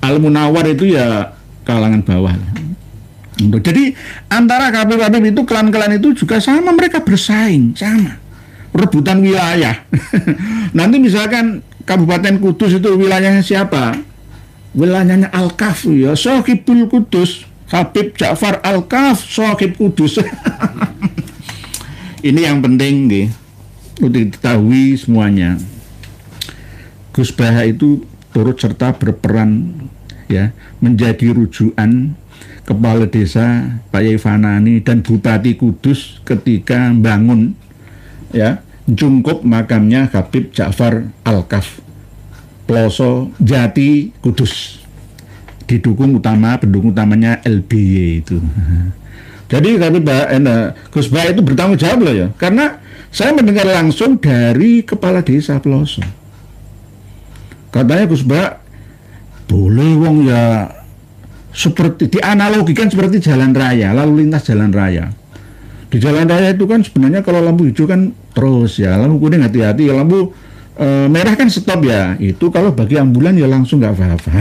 A: Al Munawar itu ya kalangan bawah. Jadi antara KPU itu klan-klan itu juga sama, mereka bersaing sama rebutan wilayah. Nanti misalkan Kabupaten Kudus itu wilayahnya siapa? Wilayahnya Al-Kaf ya, Sohibul Kudus, Habib Ja'far Al-Kaf, Sohib Kudus. Ini yang penting nih untuk diketahui semuanya. Gus Baha itu turut serta berperan ya, menjadi rujukan Kepala Desa Pak Yai Fanani dan Bupati Kudus ketika bangun ya jungkup makamnya Habib Ja'far Al-Kaf Ploso Jati Kudus, pendukung utamanya LBY itu. Jadi Gus Baha itu bertanggung jawab loh ya, karena saya mendengar langsung dari Kepala Desa Ploso. Katanya Gus Baha boleh wong ya seperti dianalogikan seperti jalan raya, lalu lintas jalan raya. Di jalan raya itu kan sebenarnya kalau lampu hijau kan terus ya, lampu kuning hati-hati, ya lampu merah kan stop ya. Itu kalau bagi ambulan ya langsung nggak apa-apa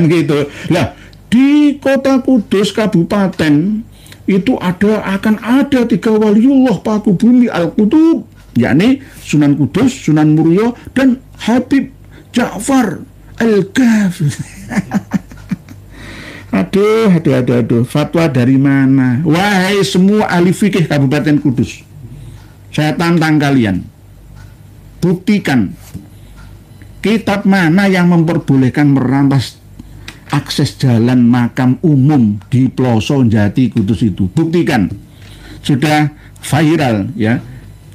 A: gitu. Lah di kota Kudus kabupaten itu akan ada 3 waliullah paku bumi al-Qutub, yakni Sunan Kudus, Sunan Muria, dan Habib Ja'far Al-Ghafir. Aduh, fatwa dari mana? Wahai semua ahli fikih Kabupaten Kudus, saya tantang kalian, buktikan kitab mana yang memperbolehkan merampas akses jalan makam umum di Ploso Jati Kudus itu. Buktikan. Sudah viral ya,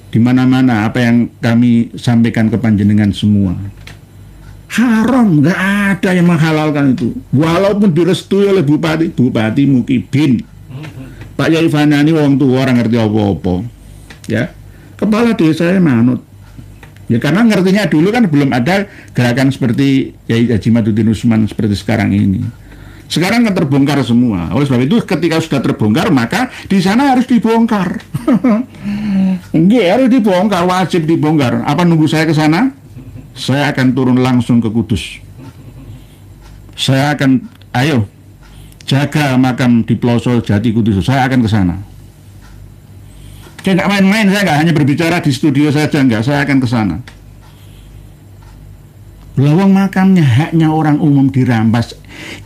A: di mana-mana apa yang kami sampaikan ke panjenengan semua. Haram, nggak ada yang menghalalkan itu. Walaupun direstui oleh Bupati Mukibin, Pak Yai Fanani wong tua orang ngerti apa-apa. Ya, kepala desa manut. Ya karena ngertinya dulu kan belum ada gerakan seperti Yai Haji Madudin Usman seperti sekarang ini. Sekarang kan terbongkar semua. Oleh sebab itu ketika sudah terbongkar maka di sana harus dibongkar. Enggak, harus dibongkar, wajib dibongkar. Apa nunggu saya ke sana? Saya akan turun langsung ke Kudus. Saya akan, ayo, jaga makam di Ploso Jati Kudus. Saya akan ke sana. Saya nggak main-main, saya nggak hanya berbicara di studio saja, nggak. Saya akan ke sana. Lawang makamnya haknya orang umum dirampas.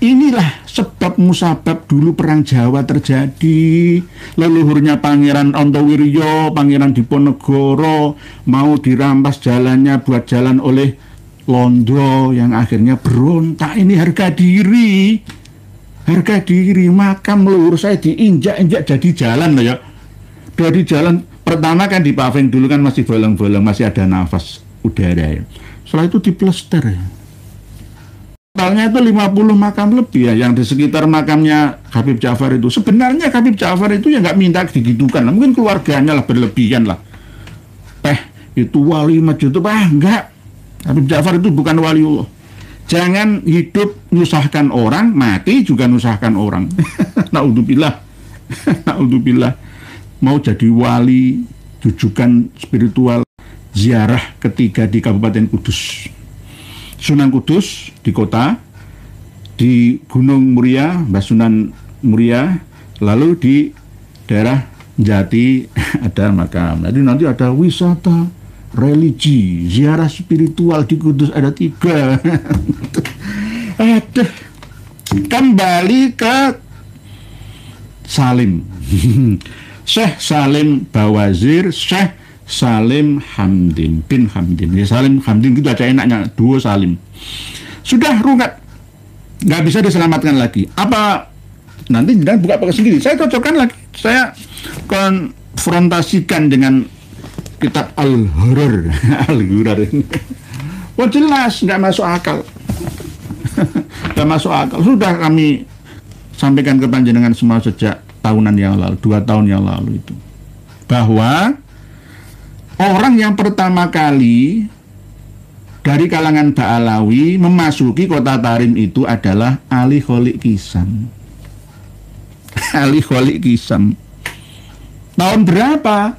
A: Inilah sebab musabab dulu perang Jawa terjadi. Leluhurnya Pangeran Ontowiryo, Pangeran Diponegoro mau dirampas jalannya buat jalan oleh Londo yang akhirnya berontak. Ini harga diri. Harga diri, makam leluhur saya diinjak-injak jadi jalan loh ya. Dari jalan pertama kan di paving dulu kan masih bolong-bolong, masih ada nafas udara ya. Setelah itu diplester ya. Totalnya itu 50 makam lebih ya yang di sekitar makamnya Habib Ja'far itu. Sebenarnya Habib Ja'far itu ya nggak minta digitukan, mungkin keluarganya lah berlebihan lah. Itu wali masjid itu enggak. Habib Ja'far itu bukan waliullah. Jangan hidup nyusahkan orang, mati juga nyusahkan orang. Naudzubillah. Naudzubillah. Mau jadi wali, jujukan spiritual, ziarah ketiga di Kabupaten Kudus. Sunan Kudus di kota, di Gunung Muria, Mbah Sunan Muria, lalu di daerah Jati ada makam. Jadi nanti ada wisata religi, ziarah spiritual di Kudus ada 3. Aduh, kembali ke Salim. Syekh Salim Bawazir, Syekh Salim Hamdin bin Hamdin. Ya Salim Hamdin itu aja enaknya, duo Salim. Sudah rugat, nggak bisa diselamatkan lagi. Apa nanti jangan buka pakai sendiri. Saya cocokkan lagi. Saya konfrontasikan dengan kitab Al-Ghurar. Al-Ghurar ini. Oh jelas nggak masuk akal. Nggak masuk akal. Sudah kami sampaikan ke panjenengan semua sejak tahunan yang lalu, 2 tahun yang lalu itu, bahwa orang yang pertama kali dari kalangan Ba'alawi memasuki kota Tarim itu adalah Ali Kholik Kisam. Ali Kholik Kisam. Tahun berapa?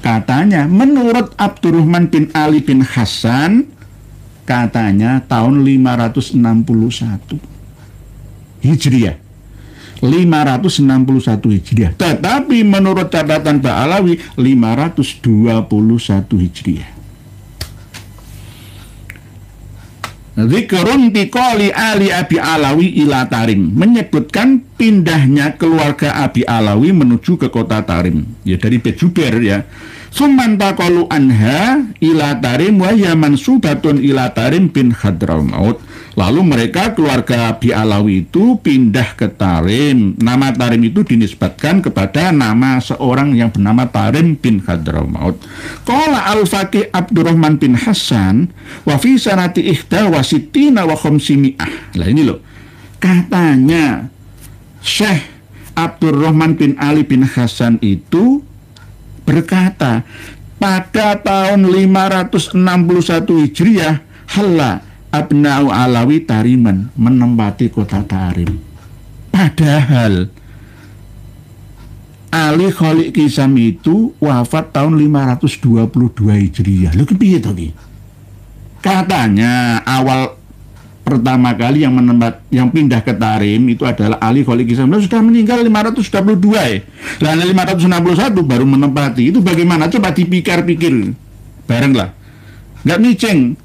A: Katanya menurut Abdurrahman bin Ali bin Hasan, katanya tahun 561 Hijriah. 561 Hijriah. Tetapi menurut catatan Ba'alawi 521 Hijriah. Zikrun tiqali Ali Abi Alawi ila Tarim, menyebutkan pindahnya keluarga Abi Alawi menuju ke kota Tarim, ya dari Bejuber ya. Sumantaqalu anha ila Tarim wa ya mansubatun ila Tarim bin Hadramaut. Lalu mereka keluarga Abi Alawi itu pindah ke Tarim. Nama Tarim itu dinisbatkan kepada nama seorang yang bernama Tarim bin Hadramaut. Qala al-Faqih Abdurrahman bin Hasan wa fi sanati ihda wa sittina wa khamsimi'ah. Lah ini loh, katanya Syekh Abdurrahman bin Ali bin Hasan itu berkata pada tahun 561 Hijriah halla Abna'u Alawi Tariman, menempati kota Tarim. Padahal Ali Kholik Kisam itu wafat tahun 522 Hijriah. Lho piye to iki? Katanya awal pertama kali yang pindah ke Tarim itu adalah Ali Kholik Kisam. Sudah meninggal 522 ya. Lah 561 baru menempati. Itu bagaimana? Coba dipikir-pikir. Bareng lah. Nggak micing.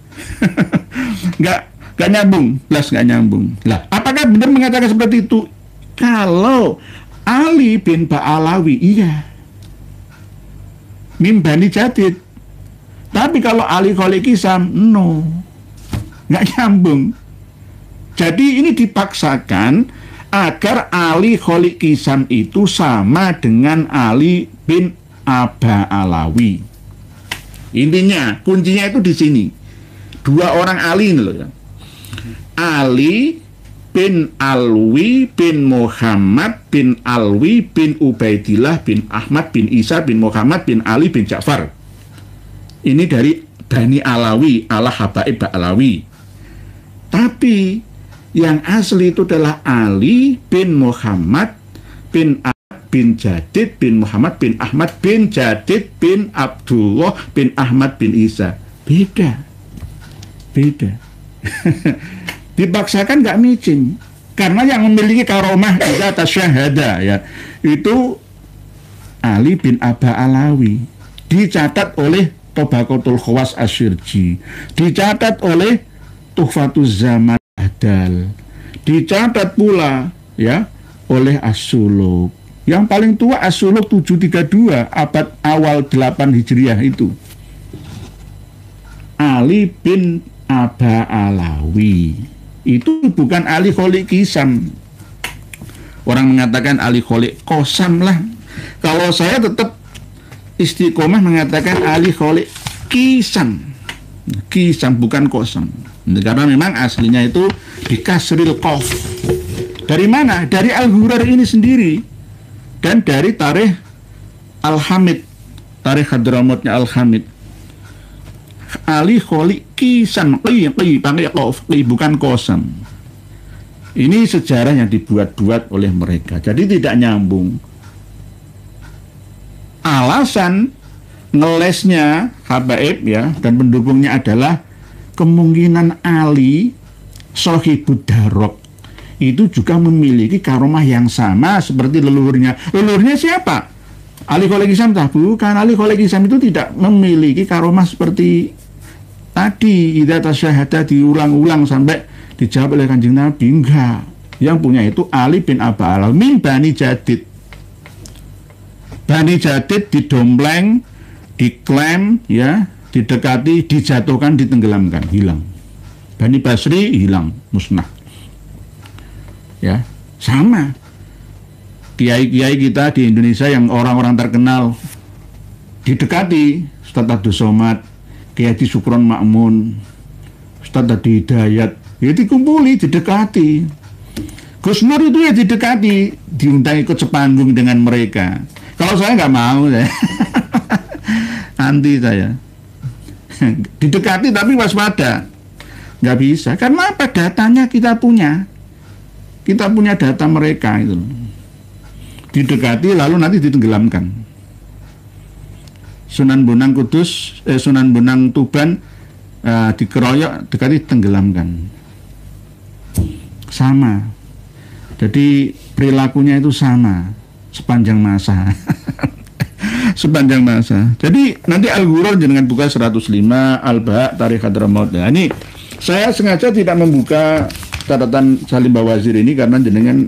A: nggak nyambung. Plus nggak nyambung. Lah, apakah benar mengatakan seperti itu? Kalau Ali bin Ba'alawi, iya. Min Bani Jadid. Tapi kalau Ali Kholik Kisam, no. Nggak nyambung. Jadi ini dipaksakan agar Ali Kholik Kisam itu sama dengan Ali bin Aba Alawi. Intinya, kuncinya itu di sini. Dua orang Ali ini loh ya. Ali bin Alwi bin Muhammad bin Alwi bin Ubaidillah bin Ahmad bin Isa bin Muhammad bin Ali bin Ja'far. Ini dari Bani Alawi, ala Habaib Alawi. Tapi yang asli itu adalah Ali bin Muhammad bin Ahmad bin Jadid bin Muhammad bin Ahmad bin Jadid bin Abdullah bin Ahmad bin Isa. Beda. Dipaksakan nggak micin. Karena yang memiliki karomah di atas syahada ya, itu Ali bin Aba Alawi. Dicatat oleh Tabaqatul Khawas Asyirji. Dicatat oleh Tuhfatuz Zaman Adal. Dicatat pula ya oleh As-Suluk. Yang paling tua As-Suluk 732 abad awal 8 Hijriah itu. Ali bin Aba Alawi. Itu bukan Ali Kholik Kisam. Orang mengatakan Ali Kholik Kosam lah. Kalau saya tetap istiqomah mengatakan Ali Kholik Kisam. Kisam bukan Kosam. Karena memang aslinya itu di kasril qaf. Dari mana? Dari Al-Ghurar ini sendiri. Dan dari tarikh Al-Hamid. Tarikh Hadramutnya Al-Hamid. Ali Kholik Kisam, pakai qaf, bukan Kosam. Ini sejarah yang dibuat-buat oleh mereka. Jadi tidak nyambung. Alasan ngelesnya habaib ya dan pendukungnya adalah kemungkinan Ali Sohibud Darok itu juga memiliki karomah yang sama seperti leluhurnya. Leluhurnya siapa? Ali Kholik Kisam bukan. Ali Kholik Kisam itu tidak memiliki karomah seperti tadi. Idza tasyahada diulang-ulang sampai dijawab oleh Kanjeng Nabi. Enggak. Yang punya itu Ali bin Aba Alawi min Bani Jadid. Bani Jadid didompleng, diklaim, ya, didekati, dijatuhkan, ditenggelamkan, hilang. Bani Basri hilang, musnah. Ya, sama. Kiai-kiai kita di Indonesia yang orang-orang terkenal didekati, Ustadz Abdul Somad, Kiai Haji Sukron Makmun, Ustadz Adi Hidayat, ya dikumpuli, didekati. Gus Nur itu ya didekati, diundang ikut sepanggung dengan mereka. Kalau saya nggak mau, saya anti saya. Didekati tapi waspada, nggak bisa. Karena apa? Datanya kita punya data mereka itu. Didekati lalu nanti ditenggelamkan. Sunan Bonang Kudus, Sunan Bonang Tuban dikeroyok, dekati tenggelamkan. Sama. Jadi perilakunya itu sama sepanjang masa. Sepanjang masa. Jadi nanti Al-Ghurur dengan buka 105 Al-Ba' Tarikh Hadramaut. Nah, ini saya sengaja tidak membuka catatan Salim Bawazir ini karena jenengan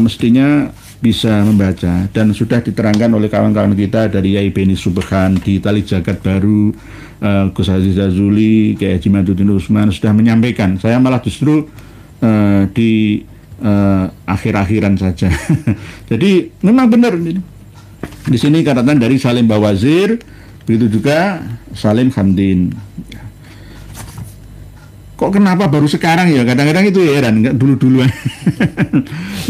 A: mestinya bisa membaca dan sudah diterangkan oleh kawan-kawan kita dari Yai Beni Subhan di Tali Jagat Baru, Gus Aziz Azuli, Kiai Haji Maduddin Usman sudah menyampaikan. Saya malah justru di akhir-akhiran saja. Jadi memang benar di sini catatan dari Salim Bawazir, begitu juga Salim Hamdin. Kok kenapa baru sekarang ya? Kadang-kadang itu ya heran, nggak dulu-duluan.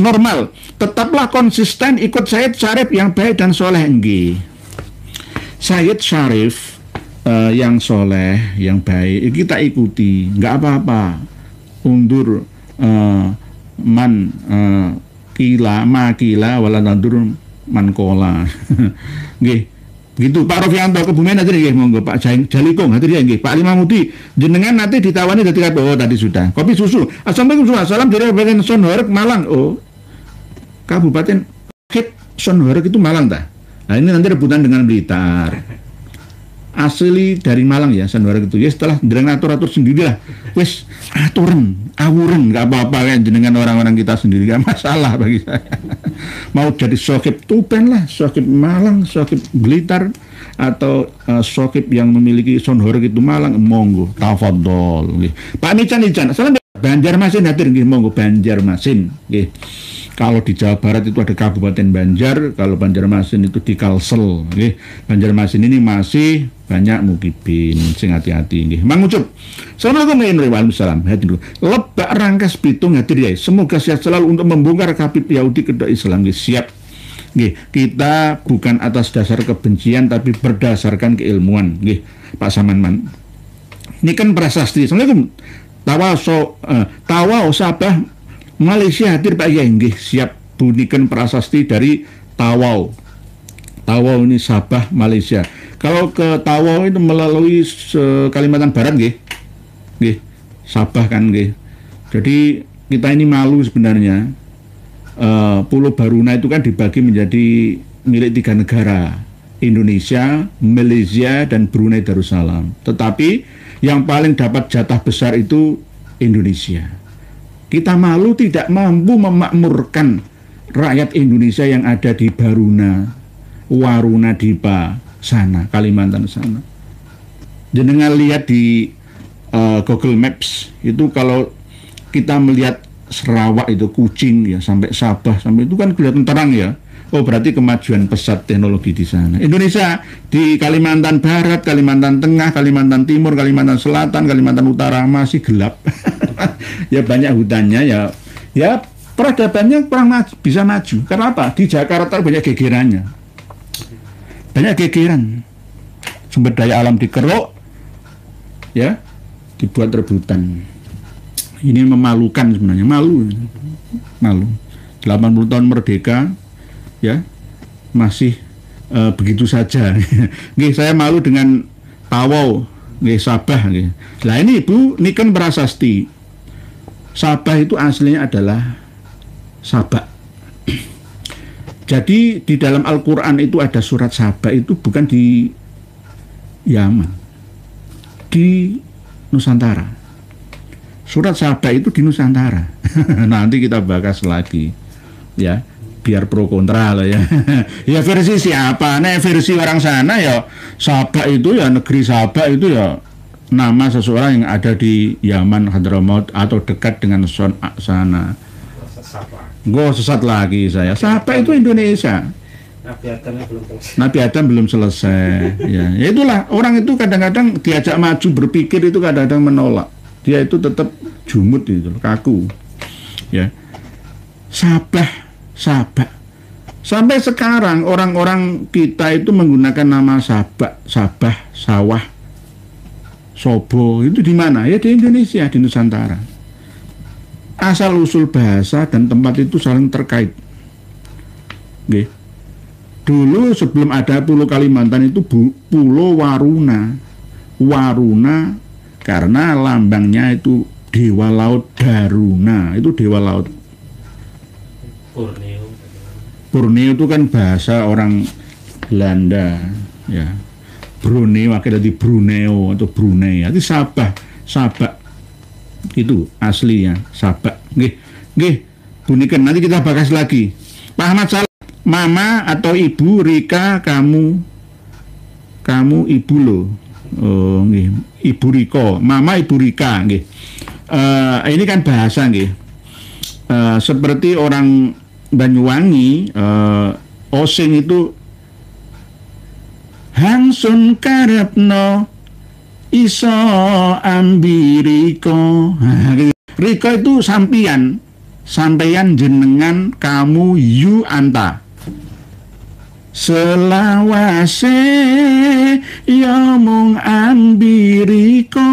A: Normal, tetaplah konsisten ikut Sayyid Syarif yang baik dan soleh. Nggih. Sayyid Syarif yang soleh, yang baik, kita ikuti, nggak apa-apa. Undur man kila, ma kila, wala nadur mankola. Nggih. Gitu Pak Rofianto Kebumen nanti nggih monggo Pak Jalikung nanti nggih Pak Limamudi jenengan nanti ditawani dadi oh tadi sudah. Kopi susu. Assalamualaikum salam dari Kabupaten Sonhorek Malang. Oh. Kabupaten Sonhorek itu Malang ta? Nah ini nanti rebutan dengan Blitar. Asli dari Malang ya Sonhorek itu ya setelah jenengan atur sendiri lah wis aturan awuran nggak apa-apa kan jenengan orang-orang kita sendiri nggak masalah bagi saya. Mau jadi sokip Tupen lah, sokip Malang, sokip Blitar atau sokip yang memiliki Sonhorek itu Malang monggo tafadhol nggih. Pak Nican salam Banjarmasin hadir nggih monggo Banjarmasin nggih. Kalau di Jawa Barat itu ada Kabupaten Banjar, kalau Banjarmasin itu di Kalsel. Nggih. Banjarmasin ini masih banyak mukibin, sing hati-hati nggih. Mang Ucup. Assalamualaikum warahmatullahi wabarakatuh. Lebak Rangkas Bitung hadir ya. Semoga sehat selalu untuk membongkar Habib Yahudi kedua Islam nggih. Siap. Nggih, kita bukan atas dasar kebencian tapi berdasarkan keilmuan nggih. Pak Samanman. Ini kan prasasti. Assalamualaikum. Tawa Sabah Malaysia hadir Pak Yai nggih siap bunikan prasasti dari Tawau. Tawau ini Sabah Malaysia. Kalau ke Tawau itu melalui Kalimantan Barat nggih. Nggih, Sabah kan nggih. Jadi kita ini malu sebenarnya. Pulau Baruna itu kan dibagi menjadi milik 3 negara. Indonesia, Malaysia dan Brunei Darussalam. Tetapi yang paling dapat jatah besar itu Indonesia. Kita malu tidak mampu memakmurkan rakyat Indonesia yang ada di Baruna, Waruna Dipa sana, Kalimantan sana. Jenengan lihat di Google Maps itu kalau kita melihat Sarawak itu Kucing ya sampai Sabah sampai itu kan kelihatan terang ya. Oh berarti kemajuan pesat teknologi di sana. Indonesia di Kalimantan Barat, Kalimantan Tengah, Kalimantan Timur, Kalimantan Selatan, Kalimantan Utara masih gelap. Ya banyak hutannya ya peradabannya kurang bisa maju. Karena apa? Di Jakarta banyak gegerannya. Banyak gegeran. Sumber daya alam dikeruk ya dibuat rebutan. Ini memalukan sebenarnya, malu. 80 tahun merdeka ya masih begitu saja. Nggih, saya malu dengan Tawau, nggih Sabah nggih. Lah ini Ibu niken prasasti. Sabah itu aslinya adalah Sabak. Jadi di dalam Al-Qur'an itu ada surat Sabah itu bukan di Yaman. Di Nusantara. Surat Sabah itu di Nusantara. Nanti kita bahas lagi. Ya. Biar pro kontra lah ya. Ya versi siapa? Nah versi orang sana ya Sabah itu ya negeri Sabah itu ya nama seseorang yang ada di Yaman, Hadramaut atau dekat dengan sana. Gue sesat lagi saya. Sabah itu Indonesia. Nabi Adam belum selesai. Ya itulah orang itu kadang-kadang diajak maju berpikir itu kadang-kadang menolak. Dia itu tetap jumut itu kaku. Ya. Sabah. Sampai sekarang orang-orang kita itu menggunakan nama Sabah, Sawah, Sobo itu di mana? Ya di Indonesia, di Nusantara. Asal usul bahasa dan tempat itu saling terkait. Oke. Dulu sebelum ada Pulau Kalimantan itu Pulau Waruna. Waruna karena lambangnya itu Dewa Laut Daruna, itu Dewa Laut. Borneo itu kan bahasa orang Belanda, ya. Borneo akhirnya di Brunei atau Brunei. Itu Sabah itu aslinya Sabah. Nggih, bunikan nanti kita bahas lagi. Pak Ahmad Salah, Mama atau Ibu Rika, kamu Ibu loh. Oh, nggih. Ibu Riko, Mama Ibu Rika, nggih. Ini kan bahasa nggih. Seperti orang Banyuwangi, osing itu Hangsun karepno iso ambiriko. Riko itu sampeyan jenengan, kamu, yu, anta. Selawase ya mung ambiriko.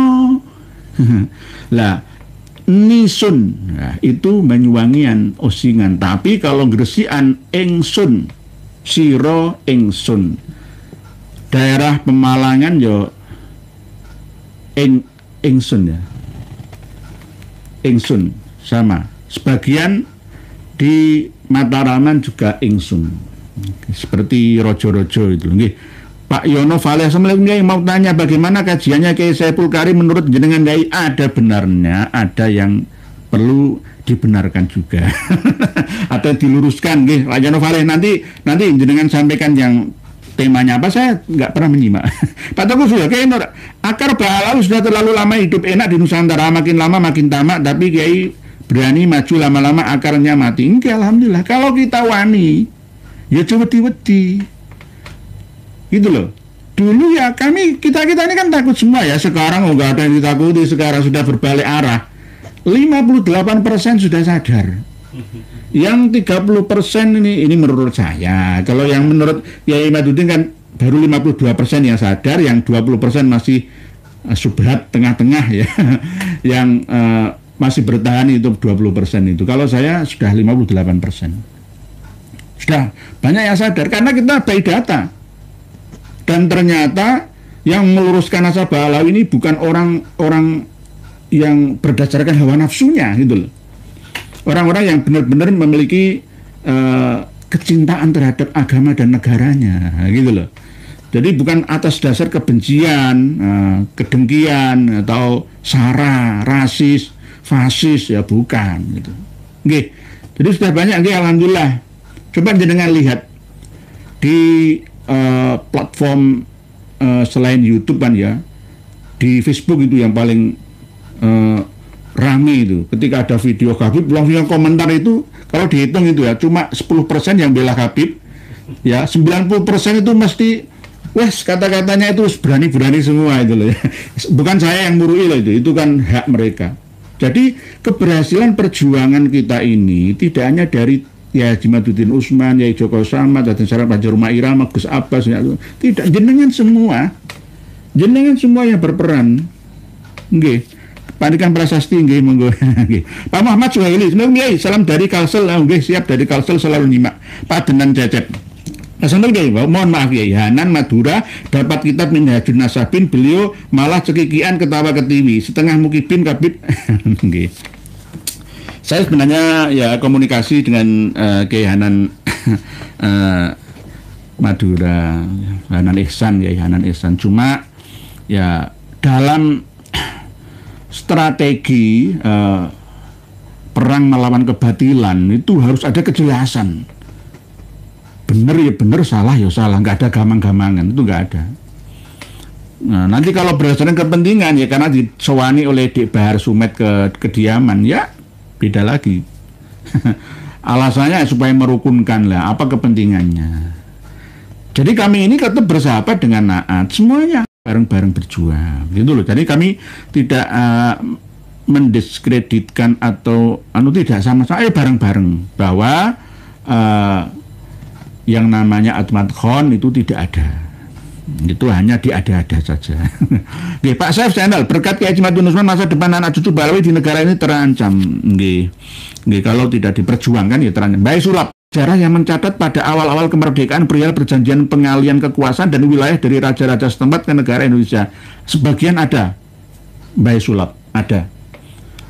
A: Lah nisun, nah, itu Banyuwangian osingan. Tapi kalau Gresikan engsun, siro ingsun. Daerah Pemalangan yo ingsun ya. Ingsun sama. Sebagian di Mataraman juga ingsun. Seperti rojo-rojo itu. Nggih. Pak Yono Valeh, Assalamualaikum Kiai, mau tanya bagaimana kajiannya Kiai Saiful Karim menurut jenengan Kiai? Ada benarnya, ada yang perlu dibenarkan juga. Atau diluruskan nggih. Pak Yono Valeh, nanti jenengan sampaikan yang temanya apa, saya nggak pernah menyimak. Pak Teguh sudah Kiai Nur, akar balalu sudah terlalu lama hidup enak di Nusantara, makin lama makin tamak, tapi Kiai berani maju lama-lama akarnya mati. Enggak, alhamdulillah. Kalau kita wani, ya wedi-wedi. Gitu loh. Dulu ya kita ini kan takut semua ya. Sekarang nggak ada yang ditakuti. Sekarang sudah berbalik arah. 58% sudah sadar. Yang 30% ini menurut saya. Kalau yang menurut Yai Madudin kan baru 52% yang sadar, yang 20% masih subhat tengah-tengah ya. Yang masih bertahan itu 20% itu. Kalau saya sudah 58%. Sudah banyak yang sadar karena kita by data. Dan ternyata yang meluruskan nasabah Alawi ini bukan orang-orang yang berdasarkan hawa nafsunya gitu loh. Orang-orang yang benar-benar memiliki kecintaan terhadap agama dan negaranya gitu loh. Jadi bukan atas dasar kebencian, kedengkian atau sara, rasis, fasis, ya bukan gitu. Oke. Jadi sudah banyak nggih, alhamdulillah. Coba jenengan lihat di platform selain YouTube kan ya, di Facebook itu yang paling rame itu. Ketika ada video Habib, langsung yang komentar itu kalau dihitung itu ya cuma 10% yang bela Habib, ya 90% itu mesti wes kata-katanya itu berani-berani semua itu loh ya. Bukan saya yang murui loh itu kan hak mereka. Jadi keberhasilan perjuangan kita ini tidak hanya dari ya Jimaduddin Usman, Yai Joko Samad, Raden Saleh Banjar Rumah Irama, Gus Abbas, ya, tidak, jenengan semua yang berperan. Nggih. Panikan Prasasti nggih monggo. Nggih. Pak Muhammad Suhaili, salam dari Kalsel, nggih siap dari Kalsel selalu nyimak. Pak Denan Cecep. Assalamualaikum, mohon maaf ya, Hanan Madura dapat kitab Minhajun Nasabin, beliau malah cekikian ketawa ketiwi, setengah mukibin kabit. Nggih. Saya sebenarnya ya komunikasi dengan Kiai Hanan Madura, Hanan Ihsan ya, Hanan Ihsan. Cuma ya dalam strategi perang melawan kebatilan itu harus ada kejelasan. Benar ya benar, salah ya salah, nggak ada gamang-gamangan, itu nggak ada. Nah, nanti kalau berdasarkan kepentingan ya karena disewani oleh Dik Bahar Sumet ke kediaman ya beda lagi. Alasannya supaya merukunkan lah, apa kepentingannya. Jadi kami ini tetap bersahabat dengan Naat, semuanya bareng-bareng berjuang gitu loh. Jadi kami tidak mendiskreditkan atau tidak sama-sama, bareng-bareng bahwa yang namanya Atmat Khon itu tidak ada. Itu hanya diada-ada saja. Nggih, Pak Saif Channel, berkat Kiai Jimaduddin Usman masa depan anak cucu Balawi di negara ini terancam. Nggih. Nggih, kalau tidak diperjuangkan ya terancam. Baik sulap sejarah yang mencatat pada awal-awal kemerdekaan perihal perjanjian pengalian kekuasaan dan wilayah dari raja-raja setempat ke negara Indonesia. Sebagian ada. Baik sulap ada.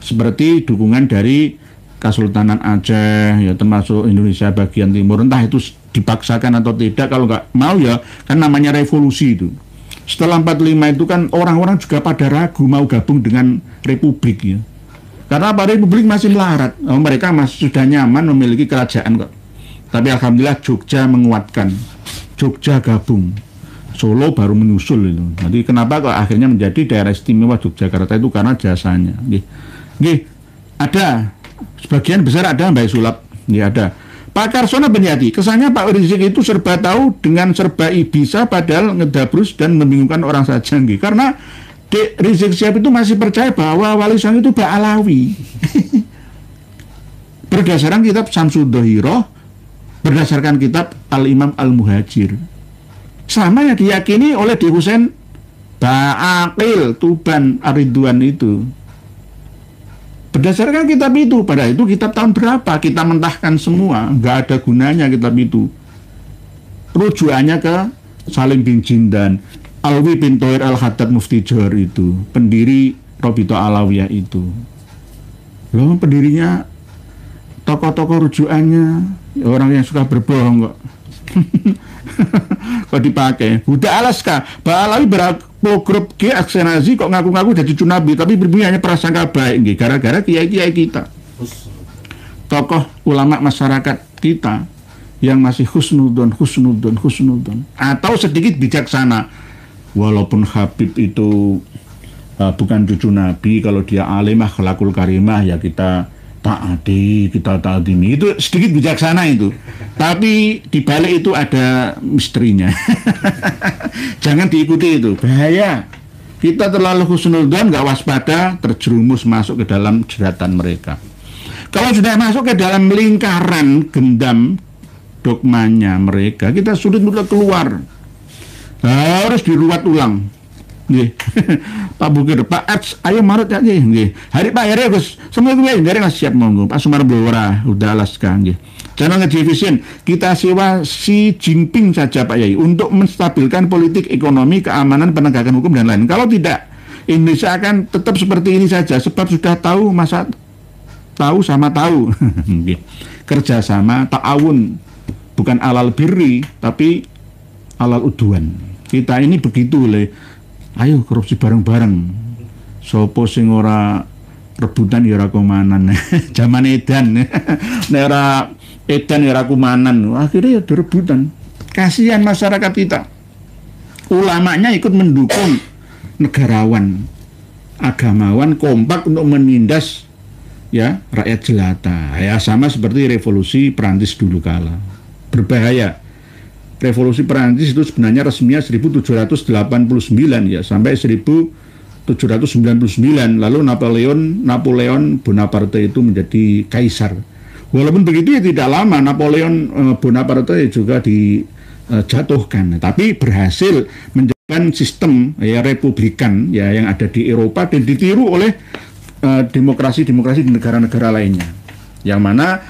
A: Seperti dukungan dari Kesultanan Aceh ya, termasuk Indonesia bagian timur, entah itu dipaksakan atau tidak. Kalau nggak mau ya kan namanya revolusi itu. Setelah 45 itu kan orang-orang juga pada ragu mau gabung dengan republik ya. Karena apa, republik masih melarat, mereka masih sudah nyaman memiliki kerajaan kok. Tapi alhamdulillah Jogja menguatkan, Jogja gabung, Solo baru menyusul itu. Jadi kenapa kok akhirnya menjadi daerah istimewa Yogyakarta itu karena jasanya. Nggih, ada. Sebagian besar ada Mbak Sulap, ya ada. Pak Karsona Benyati, kesannya Pak Rizik itu serba tahu dengan serba bisa, padahal ngedabrus dan membingungkan orang saja. Gitu. Karena Rizik Syihab itu masih percaya bahwa Wali Songo itu Mbak Alawi. Berdasarkan kitab Samsud Dohiroh, berdasarkan kitab Al-Imam Al-Muhajir. Sama yang diyakini oleh Di Husain Ba'aqil Tuban Ar-Ridwan itu. Berdasarkan kitab itu, pada itu kitab tahun berapa? Kita mentahkan semua, nggak ada gunanya kitab itu. rujukannya ke Salim bin Jindan, Alwi bin Thohir Al-Haddad Mufti Johor itu, pendiri Robito Alawiyah itu. Loh, pendirinya, tokoh-tokoh rujukannya orang yang suka berbohong kok. Kok dipakai Huda Alaska, Pak Alawi beragrup G Aksenazi kok ngaku-ngaku jadi cunabi, tapi berbunyinya prasangka baik gara-gara kiai-kiai kita, tokoh ulama masyarakat kita yang masih husnudon atau sedikit bijaksana. Walaupun Habib itu bukan cucu Nabi, kalau dia alimah akhlakul karimah ya kita taati, kita taatimi, itu sedikit bijaksana itu. Tapi di balik itu ada misterinya. Jangan diikuti itu, bahaya. Kita terlalu husnudzon, nggak waspada, terjerumus masuk ke dalam jeratan mereka. Kalau sudah masuk ke dalam lingkaran gendam dogmanya mereka, kita sulit untuk keluar. Harus diruat ulang. Nggih. Pak Bukir, Pak Ats, ayo marut ya nggih. Hari Pak Heri Gus, semua gue dari siap monggo. Pak Sumar Blora, udah Alaska nggih. Channel Nge-Vision, kita sewa Xi Jinping saja Pak Yai untuk menstabilkan politik, ekonomi, keamanan, penegakan hukum dan lain. Kalau tidak, Indonesia akan tetap seperti ini saja sebab sudah tahu masa tahu sama tahu. Kerjasama, ta'awun, bukan alal birri tapi alal udwan. Kita ini begitu le. Ayo korupsi bareng-bareng. Sopo sing ora rebutan ya ora kumanan. Zaman edan. Nek ora edan ya ora kumanan. Akhirnya ya rebutan. Kasihan masyarakat kita. Ulamanya ikut mendukung negarawan, agamawan kompak untuk menindas ya rakyat jelata. Ya sama seperti revolusi Perancis dulu kala. Berbahaya. Revolusi Perancis itu sebenarnya resminya 1789 ya sampai 1799, lalu Napoleon Bonaparte itu menjadi kaisar. Walaupun begitu ya tidak lama Napoleon Bonaparte juga dijatuhkan, tapi berhasil menjalankan sistem ya republikan ya yang ada di Eropa dan ditiru oleh demokrasi-demokrasi di negara-negara lainnya. Yang mana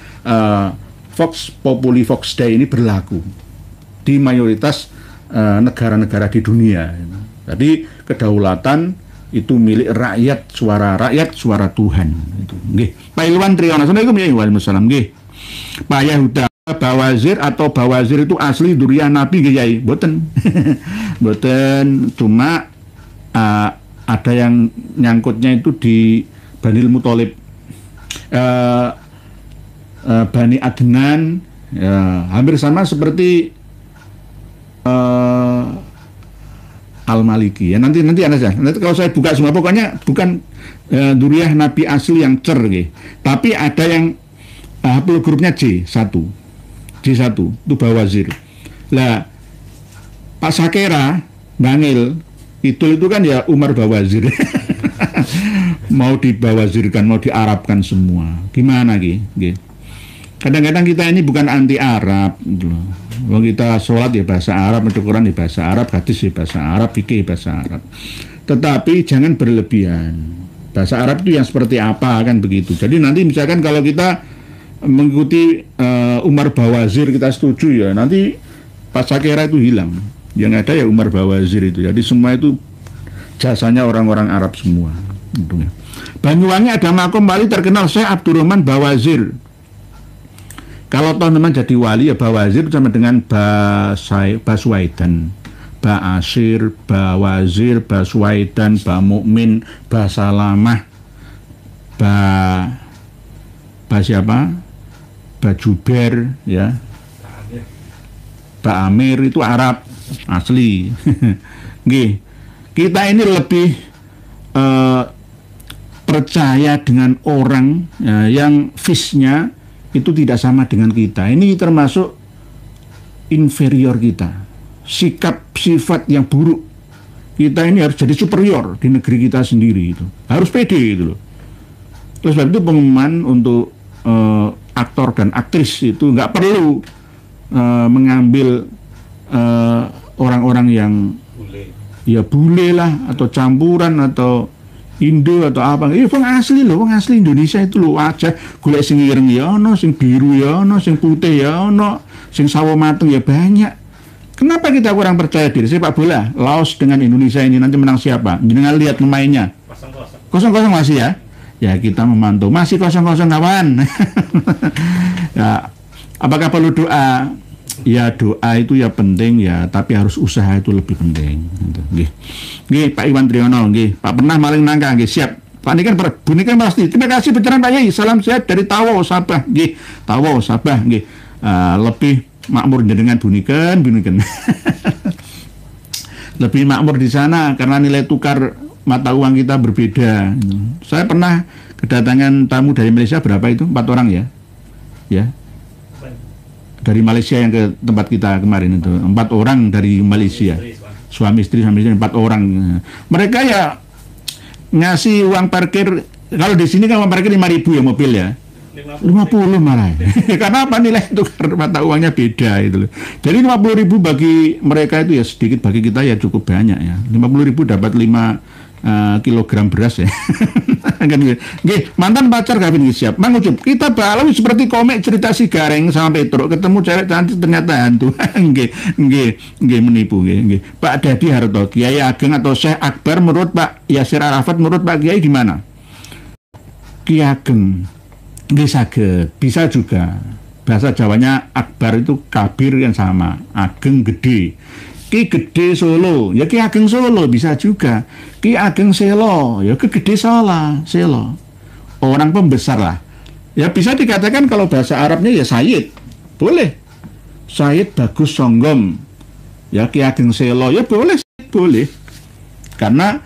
A: Vox Populi Vox Dei ini berlaku di mayoritas negara-negara di dunia. Jadi kedaulatan itu milik rakyat, suara Tuhan. Itu. Nggih. Pak Ilwan Triyono, Assalamualaikum ya Waalaikumsalam. Nggih. Pak Yahuda Bawazir atau Bawazir itu asli durian Nabi Kiai. Boten. Boten, cuma ada yang nyangkutnya itu di Banil Muthalib. Bani Adnan ya, hampir sama seperti Al-Maliki ya, nanti Anda saja. Nanti kalau saya buka semua pokoknya bukan duriah Nabi asli yang cer gitu. Tapi ada yang hampir grupnya J1 itu Bawazir. Lah Pak Sakera Bangil itu kan ya Umar Bawazir. Mau dibawazirkan, mau diarabkan semua. Gimana gitu. Kadang-kadang kita ini bukan anti Arab gitu loh. Kalau kita sholat ya bahasa Arab, baca Quran ya bahasa Arab, hadis ya bahasa Arab, fikih bahasa Arab. Tetapi jangan berlebihan. Bahasa Arab itu yang seperti apa kan begitu. Jadi nanti misalkan kalau kita mengikuti Umar Bawazir kita setuju ya, nanti Pak Sakera itu hilang. Yang ada ya Umar Bawazir itu. Jadi semua itu jasanya orang-orang Arab semua. Banyuwangi ada makom wali terkenal Syekh Abdurrahman Bawazir. Kalau teman-teman jadi wali ya Bawazir sama dengan Baswaidan, Asir, Bawazir, Baswaidan, Mukmin, Salamah, siapa? Juber ya. Amir itu Arab asli. Nggih. Kita ini lebih percaya dengan orang yang visnya itu tidak sama dengan kita. Ini termasuk inferior kita. Sikap sifat yang buruk. Kita ini harus jadi superior di negeri kita sendiri itu. Harus pede gitu loh. Terus sebab itu pengumuman untuk aktor dan aktris itu nggak perlu mengambil orang-orang yang ya bule lah atau campuran atau Indo atau apa, wong asli loh, wong asli Indonesia itu loh aja, golek sing ireng ya ono, sing biru ya ono, sing putih ya ono, sing sawo mateng ya banyak. Kenapa kita kurang percaya diri? Sepak bola, Laos dengan Indonesia ini nanti menang siapa? Jangan lihat pemainnya. 0-0 masih ya. Ya kita memantau. Masih 0-0 kawan. Ya, apakah perlu doa? Ya doa itu ya penting ya, tapi harus usaha itu lebih penting. Nggih, Pak Iwan Triyono, nggih. Pak pernah maling nangka, nggih siap. Pak ini kan pasti. Terima kasih pencerahan Pak Yai. Salam sehat dari Tawo Sabah, nggih. Tawo Sabah, nggih. Lebih makmur dengan bunikan. Lebih makmur di sana karena nilai tukar mata uang kita berbeda. Saya pernah kedatangan tamu dari Malaysia, berapa itu? 4 orang ya? Ya. Dari Malaysia yang ke tempat kita kemarin itu 4 orang dari Malaysia. Suami istri 4 orang. Mereka ya ngasih uang parkir. Kalau di sini kan uang parkir 5.000 ya mobil ya. 50 malah. Karena apa, nilai tukar mata uangnya beda itu loh. Jadi 50.000 bagi mereka itu ya sedikit, bagi kita ya cukup banyak ya. 50.000 dapat 5 kilogram beras ya. Nggih, mantan pacar Gavin siap. Mang Ucup, kita balau seperti komik cerita si Gareng sama Petruk, ketemu cewek cantik ternyata hantu. Nggih menipu nggih. Pak Dadi Harto, Kiai Ageng atau Syekh Akbar menurut Pak Yasir Arafat, menurut Pak Kiai gimana? Ki Ageng bisa juga. Bahasa Jawanya Akbar itu kabir yang sama, Ageng gede. Ki Gede Solo, ya Ki Ageng Solo bisa juga. Ki Ageng Selo, ya Ki Gede Selo. Orang pembesar lah. Ya bisa dikatakan kalau bahasa Arabnya ya Sayyid. Boleh. Sayyid Bagus Songgom. Ya Ki Ageng Selo, ya boleh. Karena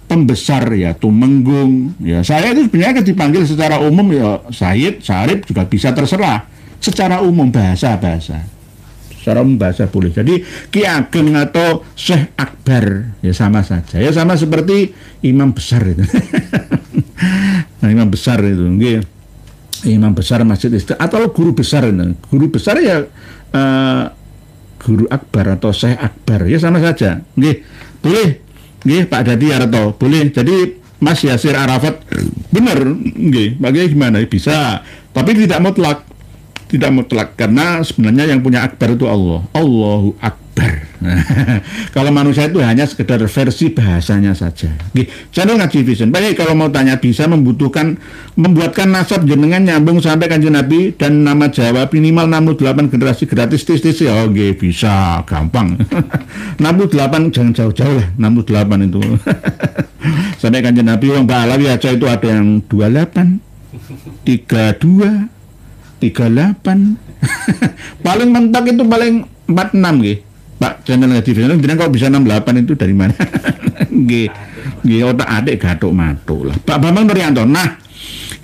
A: pembesar ya, Tumenggung. Ya saya itu sebenarnya dipanggil secara umum ya Sayyid, Syarif juga bisa, terserah. Secara umum bahasa. Secara umum bahasa boleh. Jadi Ki Ageng atau Syekh Akbar ya sama saja. Ya sama seperti imam besar itu. Nah, imam besar itu, nggih. Imam besar Masjid Istiqlal atau guru besar itu. Guru besar ya Guru Akbar atau Syekh Akbar ya sama saja. Nggih. Boleh. Nggih, Pak Dadi Harto. Boleh. Jadi Mas Yasir Arafat benar, nggih. Bagaimana gimana? Bisa. Tapi tidak mutlak. Tidak mutlak karena sebenarnya yang punya Akbar itu Allah. Allahu Akbar. Kalau manusia itu hanya sekedar versi bahasanya saja. Channel Ngaji Vision. Baik, kalau mau tanya bisa membuatkan nasab jenengan nyambung sampai Kanjeng Nabi dan nama Jawa minimal 68 generasi gratis tis. Oh, bisa, gampang. 68 jangan jauh-jauh lah, 68 itu. Sampai Kanjeng Nabi wong Balawi aja itu ada yang 28, 32, 38. Paling mentok itu paling 46 nggih. Pak channel Ngaji Vision jenengan kok bisa 68 itu dari mana? Nggih otak adik gathuk matuk lah. Pak Bambang Nuryanto. Nah,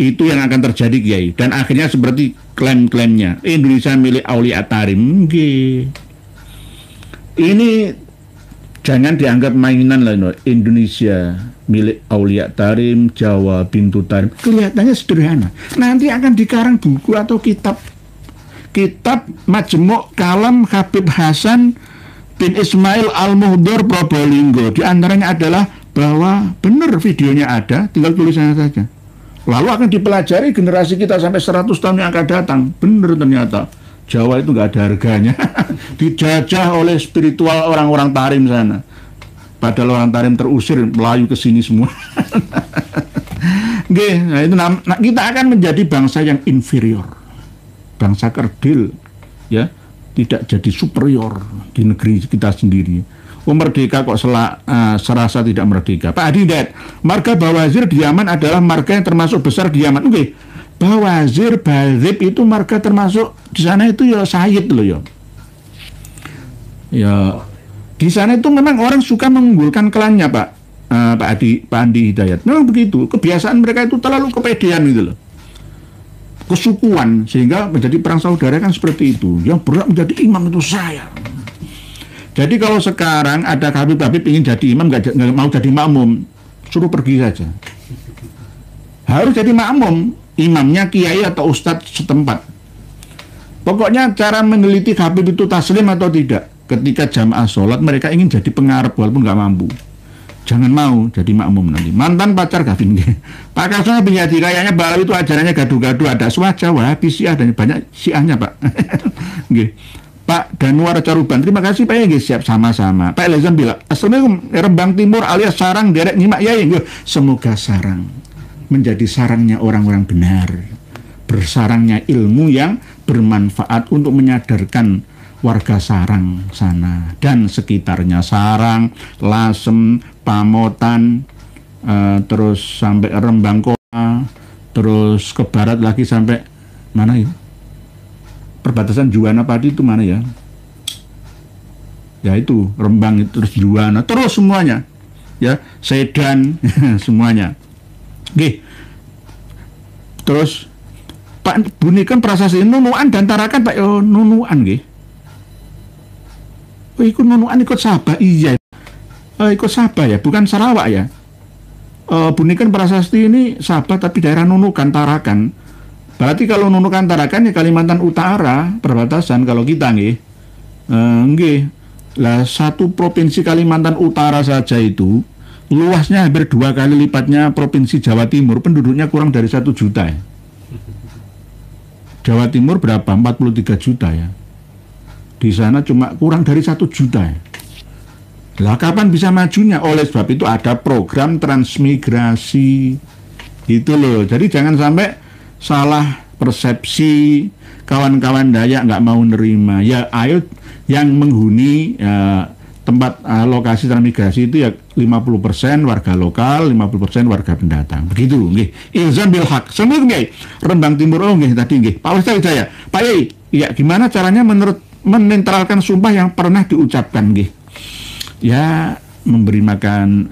A: itu yang akan terjadi Kiai dan akhirnya seperti klaim-klaimnya Indonesia milik Aulia Tarim. Nggih. Ini jangan dianggap mainan lah, Indonesia milik Aulia Tarim, Jawa Bintu Tarim. Kelihatannya sederhana. Nanti akan dikarang buku atau kitab Majmu' Kalam Habib Hasan bin Ismail Al-Muhdor Probolinggo. Di antaranya adalah bahwa benar videonya ada, tinggal tulisannya saja. Lalu akan dipelajari generasi kita sampai 100 tahun yang akan datang. Benar ternyata Jawa itu nggak ada harganya. Dijajah oleh spiritual orang-orang Tarim sana. Padahal orang Tarim terusir, Melayu ke sini semua. Nah itu kita akan menjadi bangsa yang inferior, bangsa kerdil, ya, tidak jadi superior di negeri kita sendiri. Merdeka kok serasa tidak merdeka. Pak Adidat, marga Bawazir di Yaman adalah marga yang termasuk besar di Yaman. Bawazir, Bazib itu marga termasuk di sana itu ya Sayyid loh ya. Ya. Di sana itu memang orang suka mengunggulkan klannya Pak Andi Hidayat. Memang begitu. Kebiasaan mereka itu terlalu kepedean gitu loh. Kesukuan sehingga menjadi perang saudara kan seperti itu. Yang berhak menjadi imam itu saya. Jadi kalau sekarang ada Habib ingin jadi imam nggak mau jadi makmum, suruh pergi saja. Harus jadi makmum, imamnya kiai atau ustadz setempat. Pokoknya cara meneliti Habib itu taslim atau tidak. Ketika jamaah sholat mereka ingin jadi pengarep walaupun nggak mampu. Jangan mau jadi makmum nanti. Mantan pacar Gavin. Pak Kasona bin Yadi kayaknya Balawi itu ajarannya gaduh-gaduh, ada Swaja, Wahabi, Syiah dan banyak Syiahnya Pak. Pak Danuar Caruban, terima kasih Pak ya, siap sama-sama. Pak Elezan bilang, Assalamualaikum, Rembang Timur alias sarang derek nyimak ya. Semoga sarang menjadi sarangnya orang-orang benar, bersarangnya ilmu yang bermanfaat untuk menyadarkan warga Sarang sana dan sekitarnya, Sarang, Lasem, Pamotan, terus sampai Rembang Kota, terus ke barat lagi sampai mana ya? Perbatasan Juwana Padi itu mana ya? Ya itu Rembang itu, terus Juwana, terus semuanya, ya Sedan semuanya. Oke. Terus Pak Bunikan Prasasti Nunuan dan Tarakan Pak Nunuan nggih. Oh ikut Nunuan ikut Sabah iya. Ikut Sabah ya, bukan Sarawak ya. Bunikan Prasasti ini Sabah tapi daerah Nunukan Tarakan. Berarti kalau Nunukan Tarakan ya Kalimantan Utara perbatasan kalau kita nggih. Nggih. Lah satu provinsi Kalimantan Utara saja itu luasnya hampir 2 kali lipatnya provinsi Jawa Timur, penduduknya kurang dari 1 juta ya. Jawa Timur berapa? 43 juta ya. Di sana cuma kurang dari 1 juta ya. Lah kapan bisa majunya? Oleh sebab itu ada program transmigrasi gitu loh. Jadi jangan sampai salah persepsi, kawan-kawan Dayak nggak mau nerima. Ya ayo yang menghuni tempat lokasi transmigrasi itu ya 50% warga lokal, 50% warga pendatang. Begitu nggih. Ilzam bil haq. Semua nggih. Rembang Timur nggih tadi nggih. Pak Ustaz saya. Pak Yai, ya gimana caranya menetralkan sumpah yang pernah diucapkan nggih? Ya memberi makan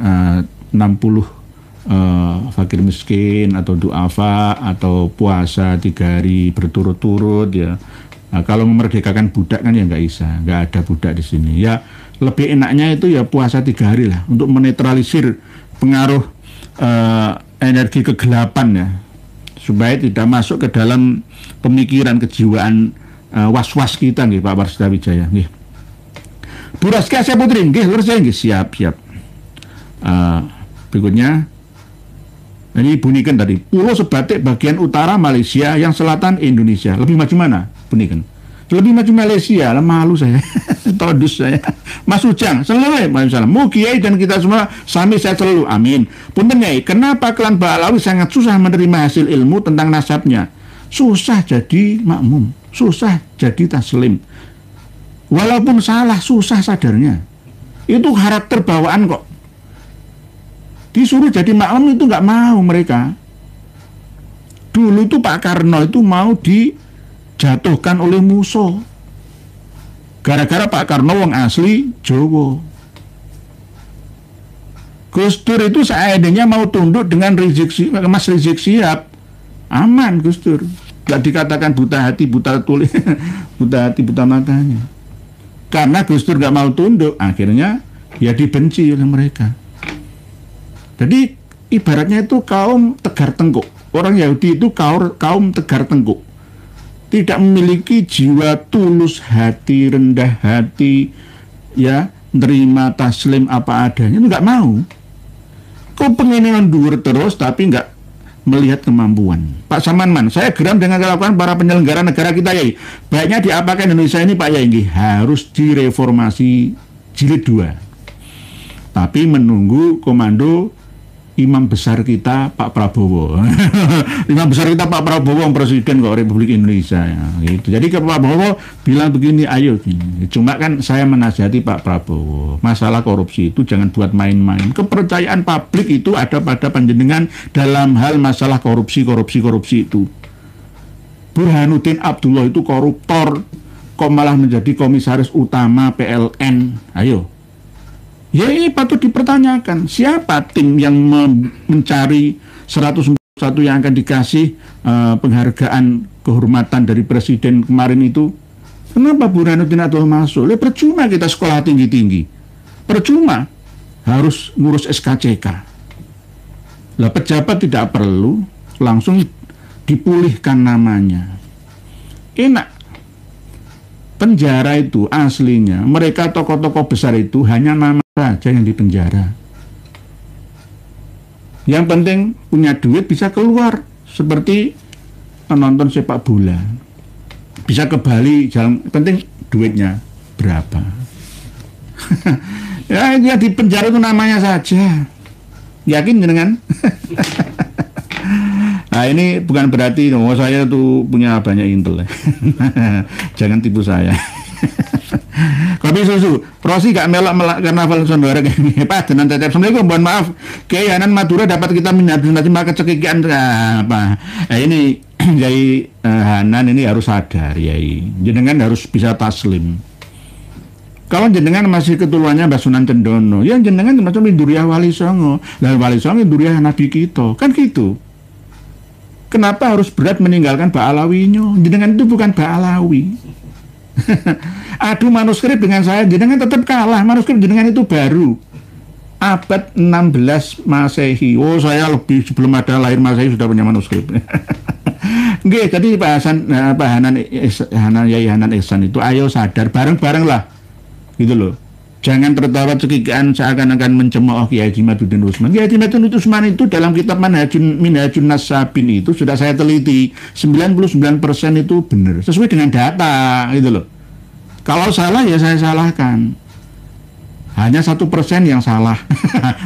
A: 60 fakir miskin atau duafa atau puasa 3 hari berturut-turut ya. Nah, kalau memerdekakan budak kan ya nggak ada budak di sini. Ya lebih enaknya itu ya puasa 3 hari lah untuk menetralisir pengaruh energi kegelapan ya, supaya tidak masuk ke dalam pemikiran kejiwaan was-was kita nggih Pak Warsita Wijaya nggih. Bu Raski Asya Putri nggih lurus saya nggih siap. Berikutnya ini Bunikan tadi, Pulau Sebatik bagian utara Malaysia, yang selatan Indonesia. Lebih maju mana, Bunikan? Lebih maju Malaysia, lah malu saya. Todus saya. Mas Ujang, selalu Mugiai dan kita semua sami saya selalu. Amin. Punten Nyai, kenapa klan Ba'alawi sangat susah menerima hasil ilmu tentang nasabnya? Susah jadi makmum, susah jadi taslim. Walaupun salah, susah sadarnya. Itu karakter bawaan kok. Disuruh jadi makmum itu nggak mau mereka. Dulu tuh Pak Karno itu mau dijatuhkan oleh musuh. Gara-gara Pak Karno wong asli Jawa. Gus Dur itu seandainya mau tunduk dengan Mas Rizik Sihab, aman Gus Dur. Nggak dikatakan buta hati, buta tuli, buta hati, buta matanya. Karena Gus Dur nggak mau tunduk, akhirnya ya dibenci oleh mereka. Jadi ibaratnya itu kaum tegar tengkuk. Orang Yahudi itu kaum tegar tengkuk. Tidak memiliki jiwa tulus hati, rendah hati, ya, nerima taslim apa adanya, itu nggak mau. Kok pengen dhuwur terus tapi nggak melihat kemampuan. Pak Samanman, saya geram dengan kelakuan para penyelenggara negara kita ya. Baiknya diapakan Indonesia ini Pak Yai, harus direformasi jilid 2. Tapi menunggu komando imam besar kita Pak Prabowo. Imam besar kita Pak Prabowo, Presiden kok Republik Indonesia ya, gitu. Jadi ke Pak Prabowo bilang begini, ayo gini. Cuma kan saya menasihati Pak Prabowo, masalah korupsi itu jangan buat main-main. Kepercayaan publik itu ada pada panjenengan dalam hal masalah korupsi itu. Burhanuddin Abdullah itu koruptor, kok malah menjadi komisaris utama PLN. Ayo. Ya ini patut dipertanyakan, siapa tim yang mencari 191 yang akan dikasih penghargaan kehormatan dari Presiden kemarin itu? Kenapa Burhanuddin Abdullah masuk? Percuma kita sekolah tinggi-tinggi, percuma harus ngurus SKCK. Lah pejabat tidak perlu, langsung dipulihkan namanya. Enak. Penjara itu aslinya, mereka tokoh-tokoh besar itu hanya nama saja yang dipenjara. Yang penting punya duit bisa keluar, seperti penonton sepak bola. Bisa ke Bali, jalan, penting duitnya berapa. Ya di penjara itu namanya saja. Yakin dengan? Nah ini bukan berarti saya tuh punya banyak intel. Jangan tipu saya. Kopi susu, Rosi gak melak karnaval Sondora kayak Pak dengan tetep. Assalamualaikum, mohon maaf. Kiai Hanan Madura dapat kita minat maka cekikian apa? Ini Kiai Hanan ini harus sadar, Yai. Jenengan harus bisa taslim. Kalau jenengan masih keturulannya Mbah Sunan Cendono, ya jenengan macam Duriah Wali Songo. Dan Wali Songo Duriah Nabi kita, kan gitu. Kenapa harus berat meninggalkan Mbak Alawinya? Jenengan itu bukan Mbak Alawi. Adu manuskrip dengan saya, jenengan tetap kalah. Manuskrip jenengan itu baru abad 16 Masehi. Oh, saya lebih sebelum ada lahir Masehi sudah punya manuskrip. Oke, jadi Pak Hanan Yai Hanan Ihsan itu ayo sadar bareng-bareng lah. Gitu loh. Jangan tertawa cekikian seakan-akan mencemooh Kiai Haji Maduddin Utsman. Kiai Haji Maduddin Utsman itu dalam kitab Minhajun Nasabin itu sudah saya teliti 99% itu benar sesuai dengan data gitu loh. Kalau salah ya saya salahkan. Hanya 1% yang salah.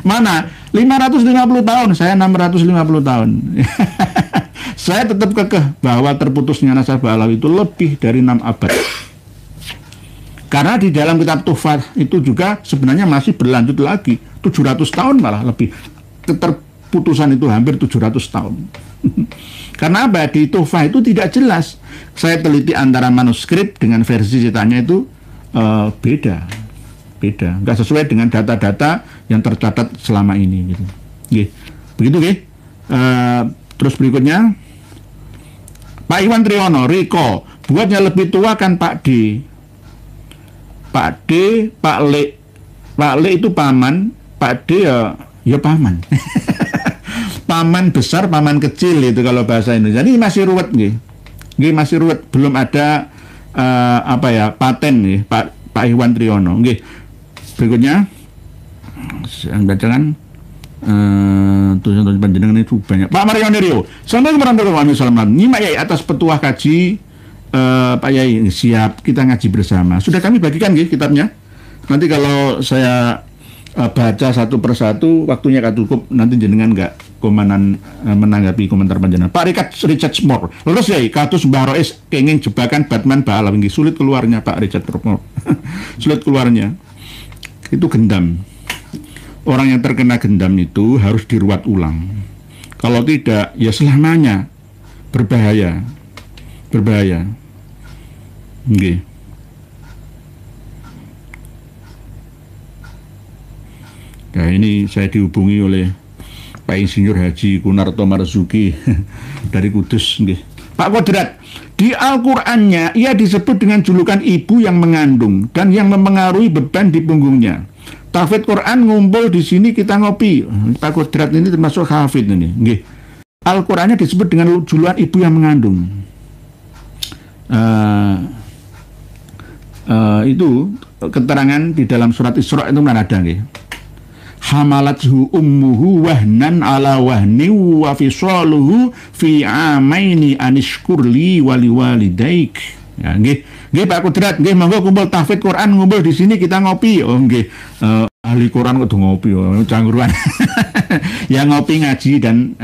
A: Mana? 550 tahun, saya 650 tahun. Saya tetap kekeh bahwa terputusnya nasabah Alawi itu lebih dari 6 abad. Karena di dalam kitab Tuhfah itu juga sebenarnya masih berlanjut lagi 700 tahun malah lebih. Keterputusan itu hampir 700 tahun. Karena apa? Di Tuhfah itu tidak jelas. Saya teliti antara manuskrip dengan versi cetaknya itu beda. Nggak sesuai dengan data-data yang tercatat selama ini gitu. Begitu terus berikutnya Pak Iwan Triyono, Riko buatnya lebih tua kan Pak D, Pak Le itu paman, Pak D ya paman. Paman besar, paman kecil itu kalau bahasa Indonesia. Ini masih ruwet masih ruwet, belum ada paten nih Pak Iwan Triyono. Berikutnya saya bacakan tulisan panjenengan itu banyak. Pak Mario Nerio, Assalamualaikum warahmatullahi wabarakatuh. Nyimak Yai atas petuah kaji. Pak Yai siap, kita ngaji bersama. Sudah kami bagikan kitabnya. Nanti kalau saya baca satu persatu, waktunya gak cukup, nanti jenengan nggak komanan menanggapi komentar panjenengan. Pak Richard Smore, lurus Yai, katus Mbah Rois kenging jebakan Batman Ba'ala Wingi, sulit keluarnya Pak Richard Smore. Sulit keluarnya. Itu gendam. Orang yang terkena gendam itu harus diruat ulang. Kalau tidak, ya selamanya berbahaya. Nah ini saya dihubungi oleh Pak Insinyur Haji Kunarto Marzuki dari Kudus. Pak Kodrat, di Al-Qur'annya ia disebut dengan julukan ibu yang mengandung dan yang mempengaruhi beban di punggungnya. Tahfidz Quran ngumpul di sini kita ngopi. Pak Kodrat ini termasuk hafid ini. Al-Qur'annya disebut dengan julukan ibu yang mengandung. Itu keterangan di dalam surat Isra itu mana ada hamalathu ummuhu wahnan ala wahni wa fisaluhu fi amaini anishkurli wali walidaik. Ya Pak Kodrat, monggo kumpul tahfidz Quran ngumpul di sini kita ngopi. Ahli Quran kudu ngopi cangguruan. Ya ngopi ngaji dan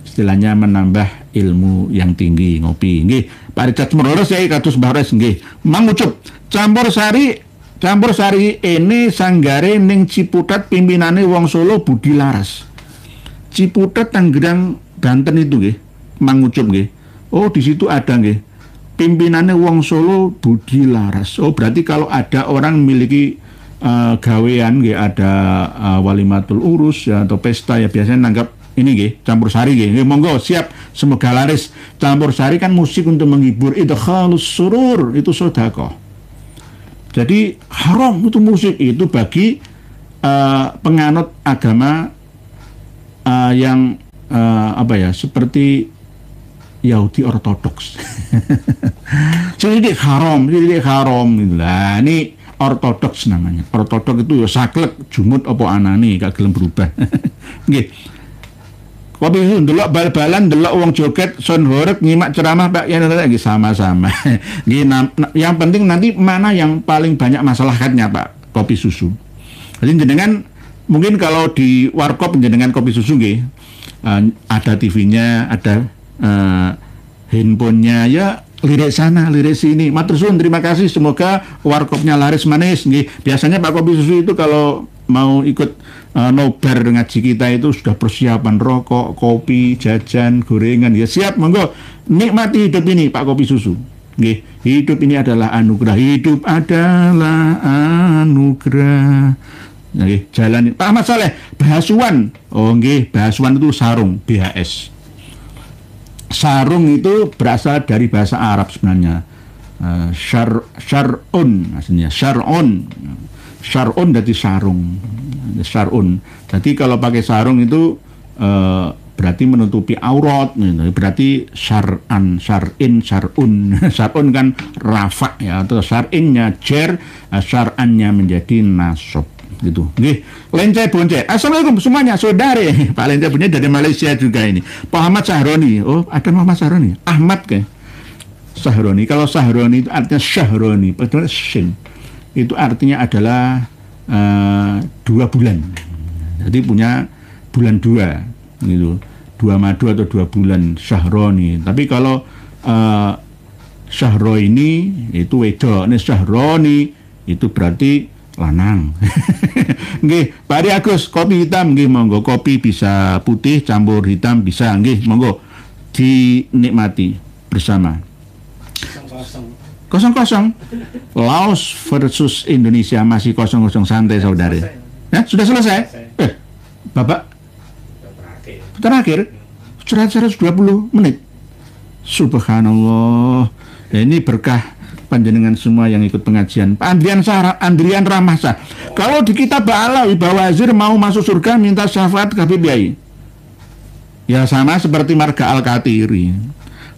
A: istilahnya menambah ilmu yang tinggi ngopi. Pak Richard Meroros ya kados Mbah Res Mang Ucup campur sari ene sanggare ning Ciputat pimpinane wong Solo Budi Laras. Ciputat Tangerang Banten itu Mang Ucup Oh di situ ada pimpinannya wong Solo Budi Laras. Oh berarti kalau ada orang memiliki gawean ada walimatul urus ya, atau pesta ya biasanya nanggap ini campur sari monggo siap, semoga laris. Campur sari kan musik untuk menghibur, idkhalus surur, itu sedekah. Jadi haram itu musik itu bagi penganut agama yang seperti Yahudi ortodoks. Jadi haram itulah. Ini ortodoks namanya. Ortodoks itu ya saklek jumut apa anane gak gelem berubah. Nggih. Kopi susu ndelok bal-balan, ndelok wong joget, son horeg, nyimak ceramah Pak ya nggih sama-sama. Nggih yang penting nanti mana yang paling banyak masalahnya Pak, kopi susu. Jadi jenengan mungkin kalau di warkop jenengan kopi susu nggih ada TV-nya, ada handphonenya ya, lirik sana, lirik sini. Matur suwun, terima kasih. Semoga warkopnya laris manis nggih. Biasanya Pak kopi susu itu kalau mau ikut nobar ngaji kita itu sudah persiapan rokok, kopi, jajan, gorengan. Ya siap, monggo nikmati hidup ini Pak kopi susu. Nggih, hidup ini adalah anugerah. Hidup adalah anugerah. Nggih, jalan Pak Ahmad Saleh, bahasuan. Oh nggih, bahasuan itu sarung, BHS. Sarung itu berasal dari bahasa Arab sebenarnya. Syar'un aslinya, syar'un. Syar'un dari sarung. Syar'un. Jadi kalau pakai sarung itu berarti menutupi aurat, berarti syar'an, syar'in, syar'un. Syar'un kan rafa ya, atau syar'innya jer, syar'annya menjadi nasab gitu. Nggih, Lencai Boncai. Assalamualaikum semuanya, saudari. Pak Lencai Boncai dari Malaysia juga ini. Pak Ahmad Sahroni. Oh, ada Muhammad Sahroni. Ahmad ke? Sahroni. Kalau Sahroni itu artinya Syahroni, betul shin. Itu artinya adalah 2 bulan. Jadi punya bulan 2 gitu. 2 madu atau 2 bulan Syahroni. Tapi kalau Syahro ini itu wedok, ini Syahroni itu berarti lanang. Nggih, Pak Ari Agus, kopi hitam nggih monggo, kopi bisa putih campur hitam bisa nggih monggo dinikmati bersama. 0-0 Laos versus Indonesia masih 0-0 santai saudara. Ya, sudah selesai? Bapak terakhir 120 menit. Subhanallah. Ya, ini berkah panjenengan semua yang ikut pengajian. Pak Andrian Ramasa. Kalau di kitab Ba'alawi bahwa Wazir mau masuk surga minta syafaat ke Habib Yai. Ya sama seperti Marga Al-Katiri.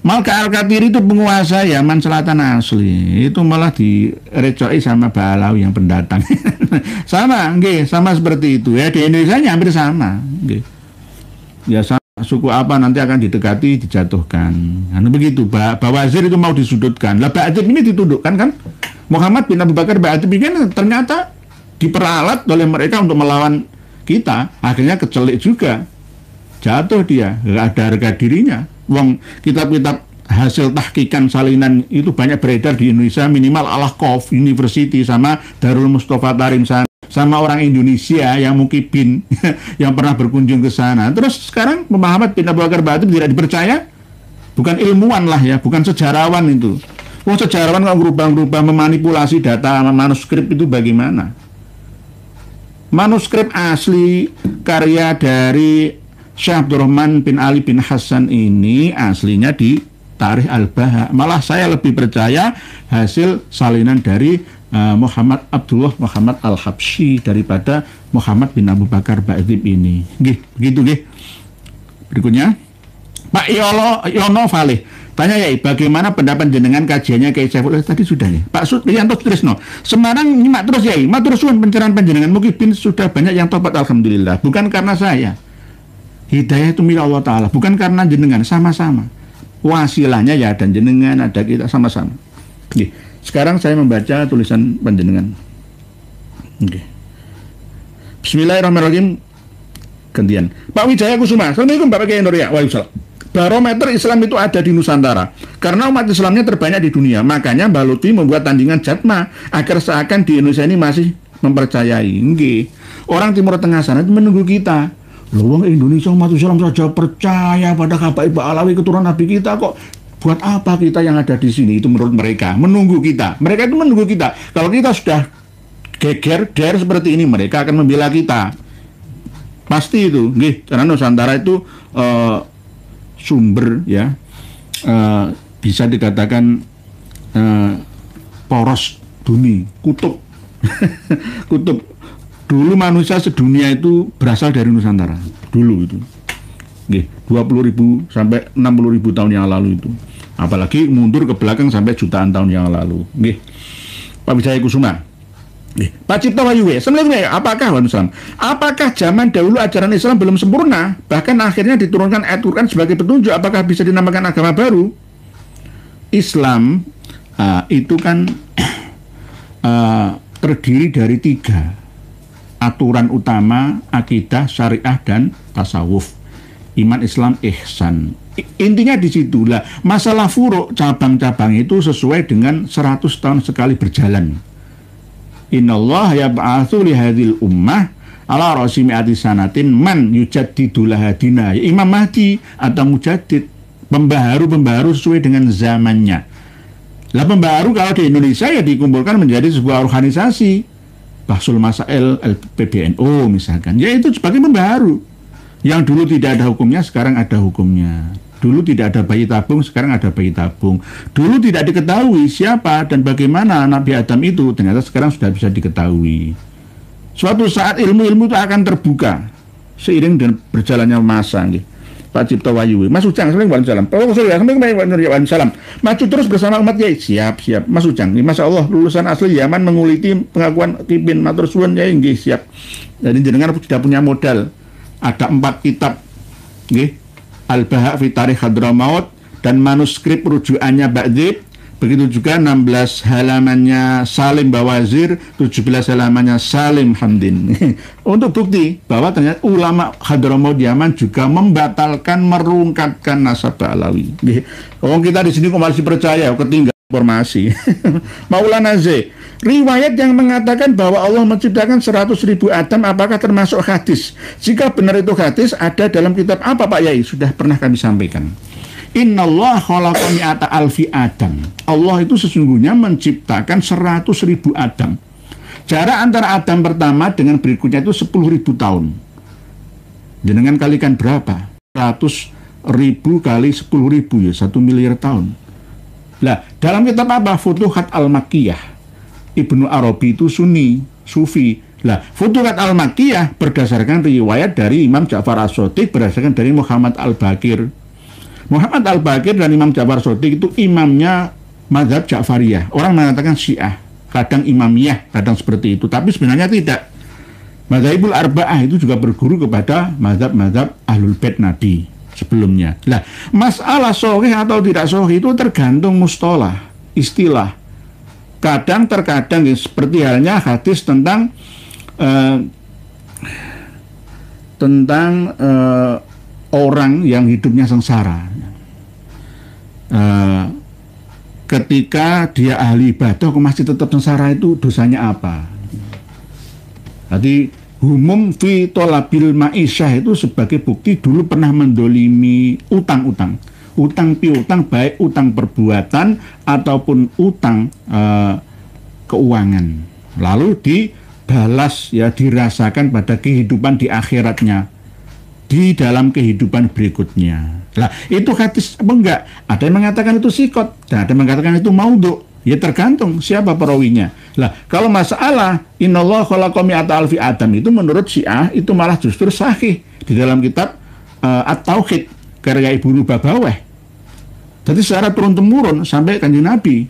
A: Marga Al-Katiri itu penguasa Yaman Selatan asli. Itu malah direcoi sama Ba'alawi yang pendatang. Sama, nggih, sama seperti itu. Ya di Indonesia hampir sama, nggih. Ya sama. Suku apa nanti akan didekati, dijatuhkan. Nah, begitu, Pak Wazir itu mau disudutkan. Lah Ba'athib ini ditundukkan kan? Muhammad bin Abu Bakar Ba'athib ini ternyata diperalat oleh mereka untuk melawan kita. Akhirnya kecelik juga. Jatuh dia, nggak ada harga dirinya. Wong kitab-kitab hasil tahqiqan salinan itu banyak beredar di Indonesia, minimal Al-Ahqaf University sama Darul Mustafa Tarim sama orang Indonesia yang mukibin yang pernah berkunjung ke sana. Terus sekarang Muhammad bin Abu Bakar Ba'athib tidak dipercaya, bukan ilmuwan lah ya, bukan sejarawan itu. Oh sejarawan kalau berubah-ubah memanipulasi data manuskrip itu bagaimana? Manuskrip asli karya dari Syekh Abdurrahman bin Ali bin Hasan ini aslinya di Tarikh Al-Baha. Malah saya lebih percaya hasil salinan dari Muhammad Abdullah Muhammad Al-Habsyi daripada Muhammad bin Abu Bakar Ba'athib ini. Nggih, begitu nggih. Berikutnya, Pak Yono Valeh. Tanya ya, bagaimana pendapat jenengan kajiannya Kiai Saiful? Tadi sudah ya. Pak Supriyanto Trisno. Semarang nyimak terus ya. Matur suwun pencerahan panjenengan mukibin sudah banyak yang tobat alhamdulillah. Bukan karena saya. Hidayah itu milik Allah Ta'ala. Bukan karena jenengan, sama-sama. Wasilahnya ya dan jenengan ada kita sama-sama. Nggih. Sekarang saya membaca tulisan panjenengan. Okay. Bismillahirrahmanirrahim. Gantian. Pak Wijaya Kusuma. Assalamualaikum Bapak Kiai Nurya. Waalaikumsalam. Barometer Islam itu ada di Nusantara. Karena umat Islamnya terbanyak di dunia. Makanya Mbak Lutfi membuat tandingan jatma agar seakan di Indonesia ini masih mempercayai. Nggih. Orang Timur Tengah sana itu menunggu kita. Loh, Indonesia umat Islam saja percaya pada Habaib Ba'alawi keturunan Nabi kita kok. Buat apa kita yang ada di sini? Itu menurut mereka menunggu kita. Mereka itu menunggu kita. Kalau kita sudah der seperti ini, mereka akan membela kita. Pasti itu, nggih. Karena Nusantara itu sumber ya, bisa dikatakan poros bumi, kutub, kutub. Dulu manusia sedunia itu berasal dari Nusantara. Dulu itu. 20.000 sampai 60.000 tahun yang lalu itu. Apalagi mundur ke belakang sampai jutaan tahun yang lalu. Nggih. Pak Wijaya Kusuma. Pak Cipta Wayu, apakah apakah zaman dahulu ajaran Islam belum sempurna, bahkan akhirnya diturunkan ayat Quran sebagai petunjuk, apakah bisa dinamakan agama baru? Islam itu kan terdiri dari 3 aturan utama: akidah, syariah, dan tasawuf. Iman, Islam, ihsan. Intinya di situlah. Masalah furuk, cabang-cabang itu sesuai dengan 100 tahun sekali berjalan. Innallaha yab'atsu li hadhil ummah ala ra'si mi'ati sanatin man yujaddidu laha dina. Imam Mahdi atau mujaddid, pembaharu sesuai dengan zamannya. Lah pembaharu kalau di Indonesia ya dikumpulkan menjadi sebuah organisasi, Bahsul Masail PBNU misalkan. Ya itu sebagai pembaharu. Yang dulu tidak ada hukumnya, sekarang ada hukumnya. Dulu tidak ada bayi tabung, sekarang ada bayi tabung. Dulu tidak diketahui siapa dan bagaimana Nabi Adam itu, ternyata sekarang sudah bisa diketahui. Suatu saat ilmu-ilmu itu akan terbuka seiring dengan berjalannya masa. Pak Cipta Wayu, Mas Ujang, salam. Maju terus bersama umat Yai. Siap. Mas Ujang, Masya Allah, lulusan asli Yaman menguliti pengakuan Kipin Matur Suwun Yai, siap. Jadi jenengan sudah punya modal. Ada 4 kitab, Al-Baha' fi Tarikh Hadramaut, dan manuskrip rujukannya Ba'dzib. Begitu juga 16 halamannya Salim Bawazir, 17 halamannya Salim Hamdin. Untuk bukti bahwa ternyata ulama Hadramaut Yaman juga membatalkan, merungkatkan nasab Alawi. Kalau kita di sini kok masih percaya, ketinggalan informasi. Maulana Z, riwayat yang mengatakan bahwa Allah menciptakan 100.000 Adam, apakah termasuk hadis? Jika benar itu hadis, ada dalam kitab apa Pak Yai? Sudah pernah kami sampaikan. Innallaha khalaqa mi'ata alfi Adam. Allah itu sesungguhnya menciptakan 100.000 Adam. Jarak antara Adam pertama dengan berikutnya itu 10.000 tahun. Jenengan kalikan berapa? 100.000 kali 10.000 ya, 1 miliar tahun. Lah, dalam kitab apa? Futuhat Al-Makkiyah. Ibnu Arabi itu Sunni, Sufi. Lah, Futuhat Al-Makkiyah berdasarkan riwayat dari Imam Ja'far As-Shadiq, berdasarkan dari Muhammad Al-Baqir. Muhammad Al-Baqir dan Imam Ja'far As-Shadiq itu imamnya mazhab Ja'fariyah. Orang mengatakan Syiah, kadang Imamiyah, kadang seperti itu. Tapi sebenarnya tidak. Mazhabul Arba'ah itu juga berguru kepada mazhab-mazhab Ahlul Bait Nabi sebelumnya. Lah, masalah sahih atau tidak sahih itu tergantung mustalah, istilah. Kadang terkadang seperti halnya hadis tentang orang yang hidupnya sengsara. Ketika dia ahli ibadah kok masih tetap sengsara, itu dosanya apa? Jadi humum fi tolabil ma'isyah itu sebagai bukti dulu pernah mendolimi utang-utang. Utang piutang, baik utang perbuatan ataupun utang keuangan. Lalu dibalas, ya dirasakan pada kehidupan di akhiratnya, di dalam kehidupan berikutnya. Lah, itu hadis apa enggak? Ada yang mengatakan itu sikot, dan ada yang mengatakan itu maudhu. Ya tergantung siapa perawinya. Lah, kalau masalah innallaha khalaqa mi'ata alfi Adam itu menurut Syiah itu malah justru sahih di dalam kitab At-Tauhid karya Ibnu Babaweh. Jadi secara turun-temurun sampai Kanjeng Nabi,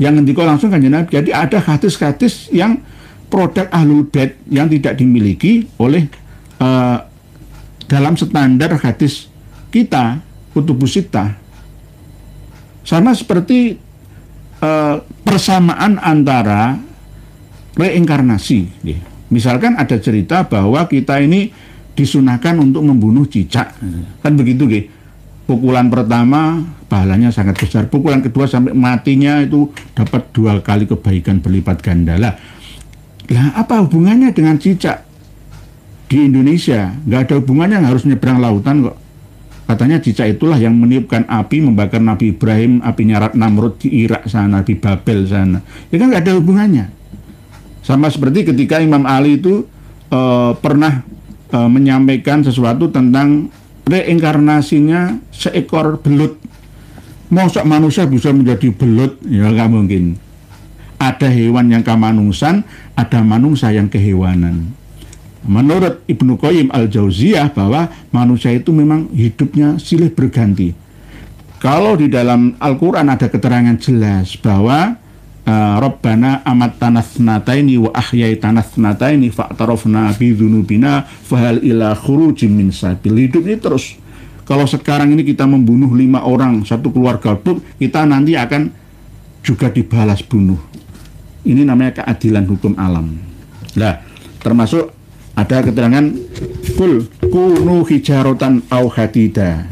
A: yang ngendika langsung Kanjeng Nabi. Jadi ada hadis-hadis yang produk Ahlul Bait yang tidak dimiliki oleh dalam standar hadis kita, Kutubus Sittah. Sama seperti persamaan antara reinkarnasi. Misalkan ada cerita bahwa kita ini disunahkan untuk membunuh cicak. Kan begitu, pukulan pertama pahalanya sangat besar, pukulan kedua sampai matinya itu dapat 2 kali kebaikan berlipat ganda. Lah, apa hubungannya dengan cicak? Di Indonesia nggak ada hubungannya, harus nyebrang lautan kok. Katanya cicak itulah yang meniupkan api membakar Nabi Ibrahim, apinya Namrud di Irak sana, di Babel sana. Ya kan nggak ada hubungannya. Sama seperti ketika Imam Ali itu pernah menyampaikan sesuatu tentang reinkarnasinya seekor belut. Masa manusia bisa menjadi belut? Ya nggak mungkin. Ada hewan yang kemanungsan, ada manungsa yang kehewanan. Menurut Ibnu Qayyim Al-Jauziyah bahwa manusia itu memang hidupnya silih berganti. Kalau di dalam Al-Quran ada keterangan jelas bahwa Rabbana amattana thnataini wa ahyaitana thnataini fa'tarafna bi dzunubina fahal ila khurujin min sabil. Hidup ini terus. Kalau sekarang ini kita membunuh 5 orang, satu keluarga, kita nanti akan juga dibalas bunuh. Ini namanya keadilan hukum alam. Nah, termasuk ada keterangan kul kunu hijaratan au hadida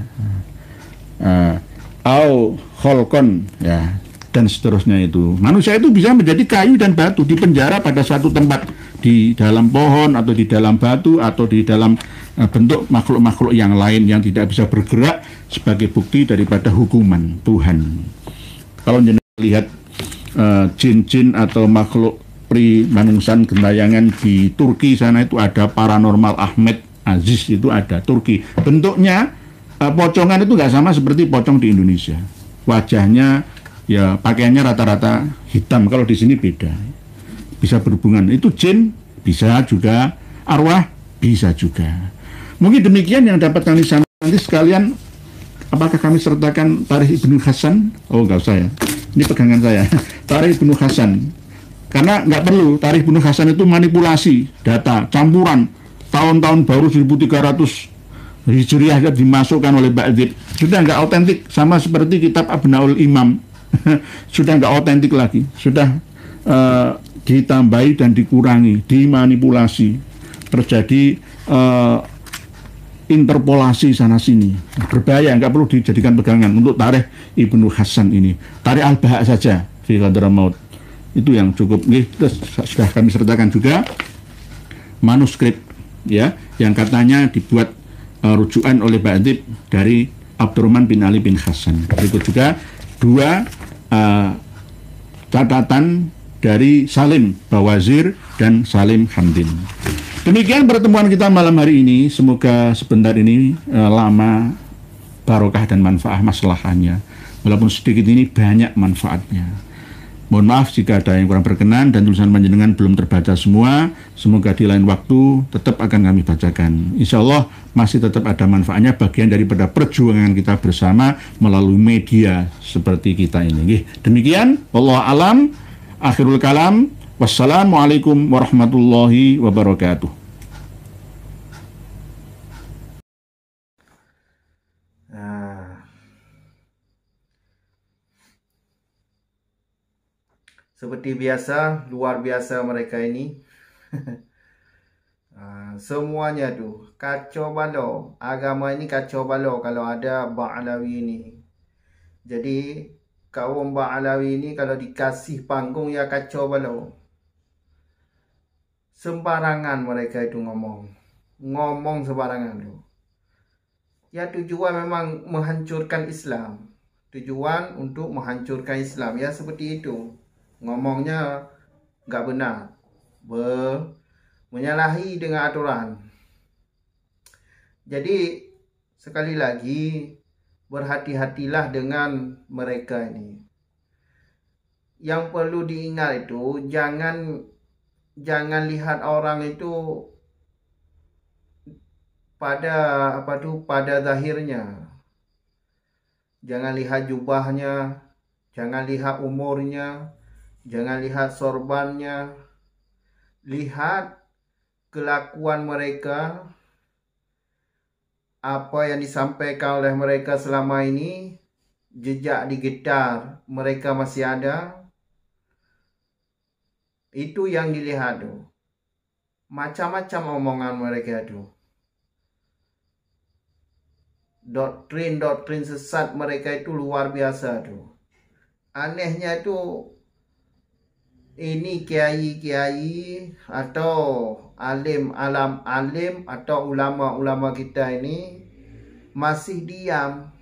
A: au kholkon, ya, dan seterusnya. Itu manusia itu bisa menjadi kayu dan batu, dipenjara pada suatu tempat, di dalam pohon atau di dalam batu atau di dalam bentuk makhluk-makhluk yang lain yang tidak bisa bergerak, sebagai bukti daripada hukuman Tuhan. Kalau lihat jin-jin atau makhluk pri manungsan gentayangan di Turki sana, itu ada paranormal Ahmed Aziz, itu ada Turki. Bentuknya pocongan itu nggak sama seperti pocong di Indonesia. Wajahnya, ya, pakaiannya rata-rata hitam. Kalau di sini beda. Bisa berhubungan. Itu jin, bisa juga. Arwah, bisa juga. Mungkin demikian yang dapat kami sampaikan. Nanti sekalian, apakah kami sertakan Tarikh Ibnu Hasan? Oh, nggak usah ya. Ini pegangan saya. Tarikh Ibnu Hasan. Karena nggak perlu. Tarikh Ibnu Hasan itu manipulasi data, campuran. Tahun-tahun baru 1300 Hijriah dimasukkan oleh Ba'dzib. Sudah nggak otentik, sama seperti kitab Abnaul Imam. Sudah nggak otentik lagi. Sudah ditambahi dan dikurangi, dimanipulasi. Terjadi interpolasi sana-sini. Berbahaya, nggak perlu dijadikan pegangan untuk Tarikh Ibnu Hasan ini. Tarikh Al-Baha saja, fi Hadramaut. Itu yang cukup. Sudah kami sertakan juga manuskrip, ya, yang katanya dibuat rujukan oleh Ba'dzib dari Abdurrahman bin Ali bin Hasan. Berikut juga 2 catatan dari Salim Bawazir dan Salim Hamdin. Demikian pertemuan kita malam hari ini. Semoga sebentar ini lama, barokah dan manfaat maslahannya. Walaupun sedikit ini banyak manfaatnya. Mohon maaf jika ada yang kurang berkenan dan tulisan panjenengan belum terbaca semua. Semoga di lain waktu tetap akan kami bacakan. Insya Allah masih tetap ada manfaatnya, bagian daripada perjuangan kita bersama melalui media seperti kita ini. Demikian, wallahu alam, akhirul kalam. Wassalamualaikum warahmatullahi wabarakatuh.
B: Seperti biasa, luar biasa mereka ini. Semuanya tuh kacau balau. Agama ini kacau balau kalau ada Ba'alawi ini. Jadi kaum Ba'alawi ini kalau dikasih panggung ya kacau balau. Sembarangan mereka itu ngomong sembarangan tuh. Ya, tujuan memang menghancurkan Islam. Tujuan untuk menghancurkan Islam, ya, seperti itu. Ngomongnya nggak benar, menyalahi dengan aturan. Jadi sekali lagi berhati-hatilah dengan mereka ini. Yang perlu diingat itu jangan lihat orang itu pada zahirnya. Jangan lihat jubahnya, jangan lihat umurnya, jangan lihat sorbannya. Lihat kelakuan mereka, apa yang disampaikan oleh mereka selama ini, jejak digital mereka masih ada. Itu yang dilihat tuh. Macam-macam omongan mereka tuh. Doktrin sesat mereka itu luar biasa tuh. Anehnya tuh, ini kiai-kiai atau alim atau ulama-ulama kita ini masih diam.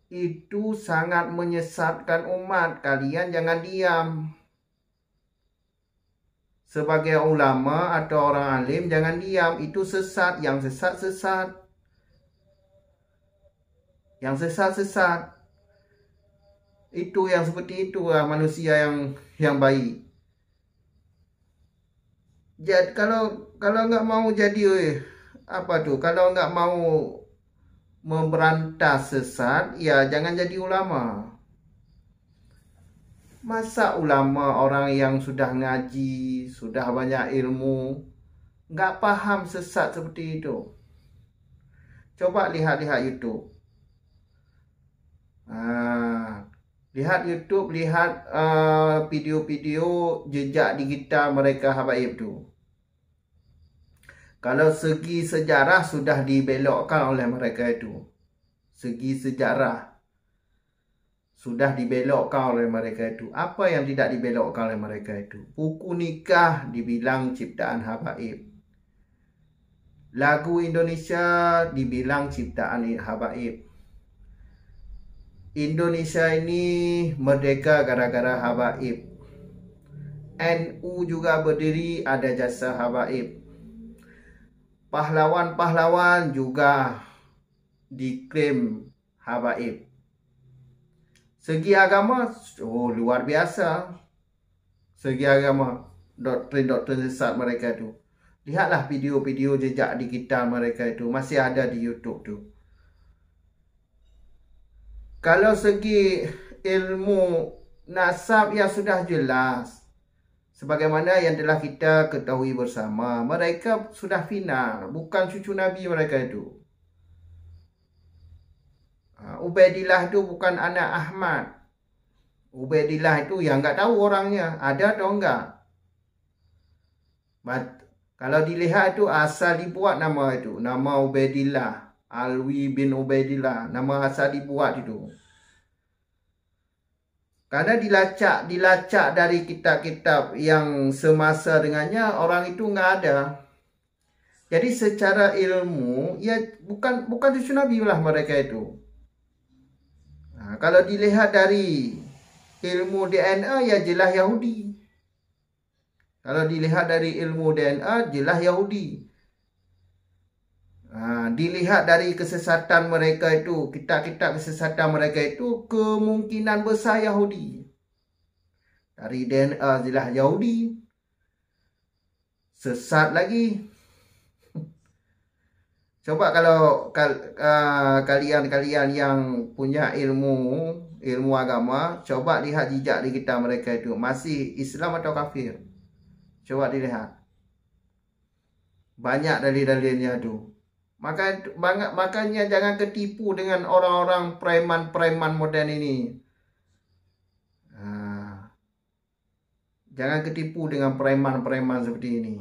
B: Itu sangat menyesatkan umat. Kalian jangan diam. Sebagai ulama atau orang alim jangan diam. Itu sesat. Yang sesat. Itu yang seperti itu manusia yang baik. Jadi kalau nggak mau jadi kalau nggak mau memberantas sesat, ya jangan jadi ulama. Masa ulama, orang yang sudah ngaji, sudah banyak ilmu, nggak paham sesat seperti itu? Coba lihat YouTube. Lihat YouTube, lihat video-video jejak digital mereka habaib tu. Kalau segi sejarah sudah dibelokkan oleh mereka itu. Segi sejarah sudah dibelokkan oleh mereka itu. Apa yang tidak dibelokkan oleh mereka itu? Buku nikah dibilang ciptaan habaib. Lagu Indonesia dibilang ciptaan habaib. Indonesia ini merdeka gara-gara habaib. NU juga berdiri ada jasa habaib. Pahlawan-pahlawan juga diklaim habaib. Segi agama, luar biasa. Segi agama, doktrin-doktrin sesat mereka itu. Lihatlah video-video jejak digital mereka itu. Masih ada di YouTube tu. Kalau segi ilmu nasab ya sudah jelas. Sebagaimana yang telah kita ketahui bersama. Mereka sudah final. Bukan cucu Nabi mereka itu. Ubaidillah itu bukan anak Ahmad. Ubaidillah itu yang nggak tahu orangnya ada atau enggak. Kalau dilihat itu asal dibuat nama itu, nama Ubaidillah, Alwi bin Ubaidillah, nama asal dibuat itu. Karena dilacak dari kitab-kitab yang semasa dengannya, orang itu nggak ada. Jadi secara ilmu ya bukan cucu Nabi lah mereka itu. Kalau dilihat dari ilmu DNA ya jelas Yahudi. Kalau dilihat dari ilmu DNA jelas Yahudi. Dilihat dari kesesatan mereka itu, kitab-kitab kesesatan mereka itu kemungkinan besar Yahudi. Dari DNA jelas Yahudi. Sesat lagi. Coba kalau kalian yang punya ilmu agama, coba lihat jejak di kita mereka itu. Masih Islam atau kafir? Coba dilihat. Banyak dalil-dalilnya tu. Makanya jangan ketipu dengan orang-orang preman-preman moden ini. Jangan ketipu dengan preman-preman seperti ini.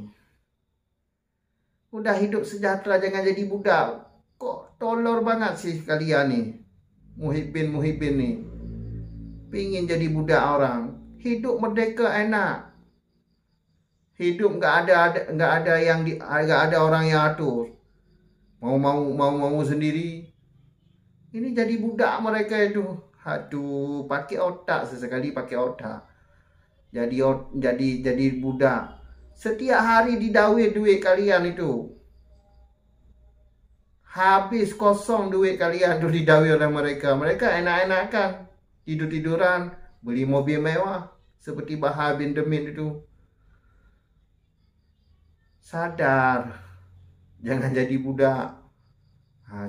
B: Udah hidup sejahtera, jangan jadi budak. Kok tolor banget sih kalian nih. Muhibin nih. Pingin jadi budak orang. Hidup merdeka enak. Hidup nggak ada orang yang atur. Mau sendiri. Ini jadi budak mereka itu. Aduh, pakai otak sesekali pakai otak. Jadi budak. Setiap hari didawai duit kalian itu. Habis kosong duit kalian tu didawai oleh mereka. Mereka enak-enakan. Tidur-tiduran. Beli mobil mewah. Seperti Bahar bin Demin itu. Sadar. Jangan jadi budak.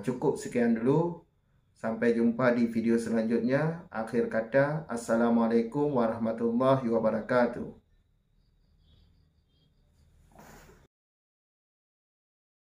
B: Cukup sekian dulu. Sampai jumpa di video selanjutnya. Akhir kata. Assalamualaikum warahmatullahi wabarakatuh.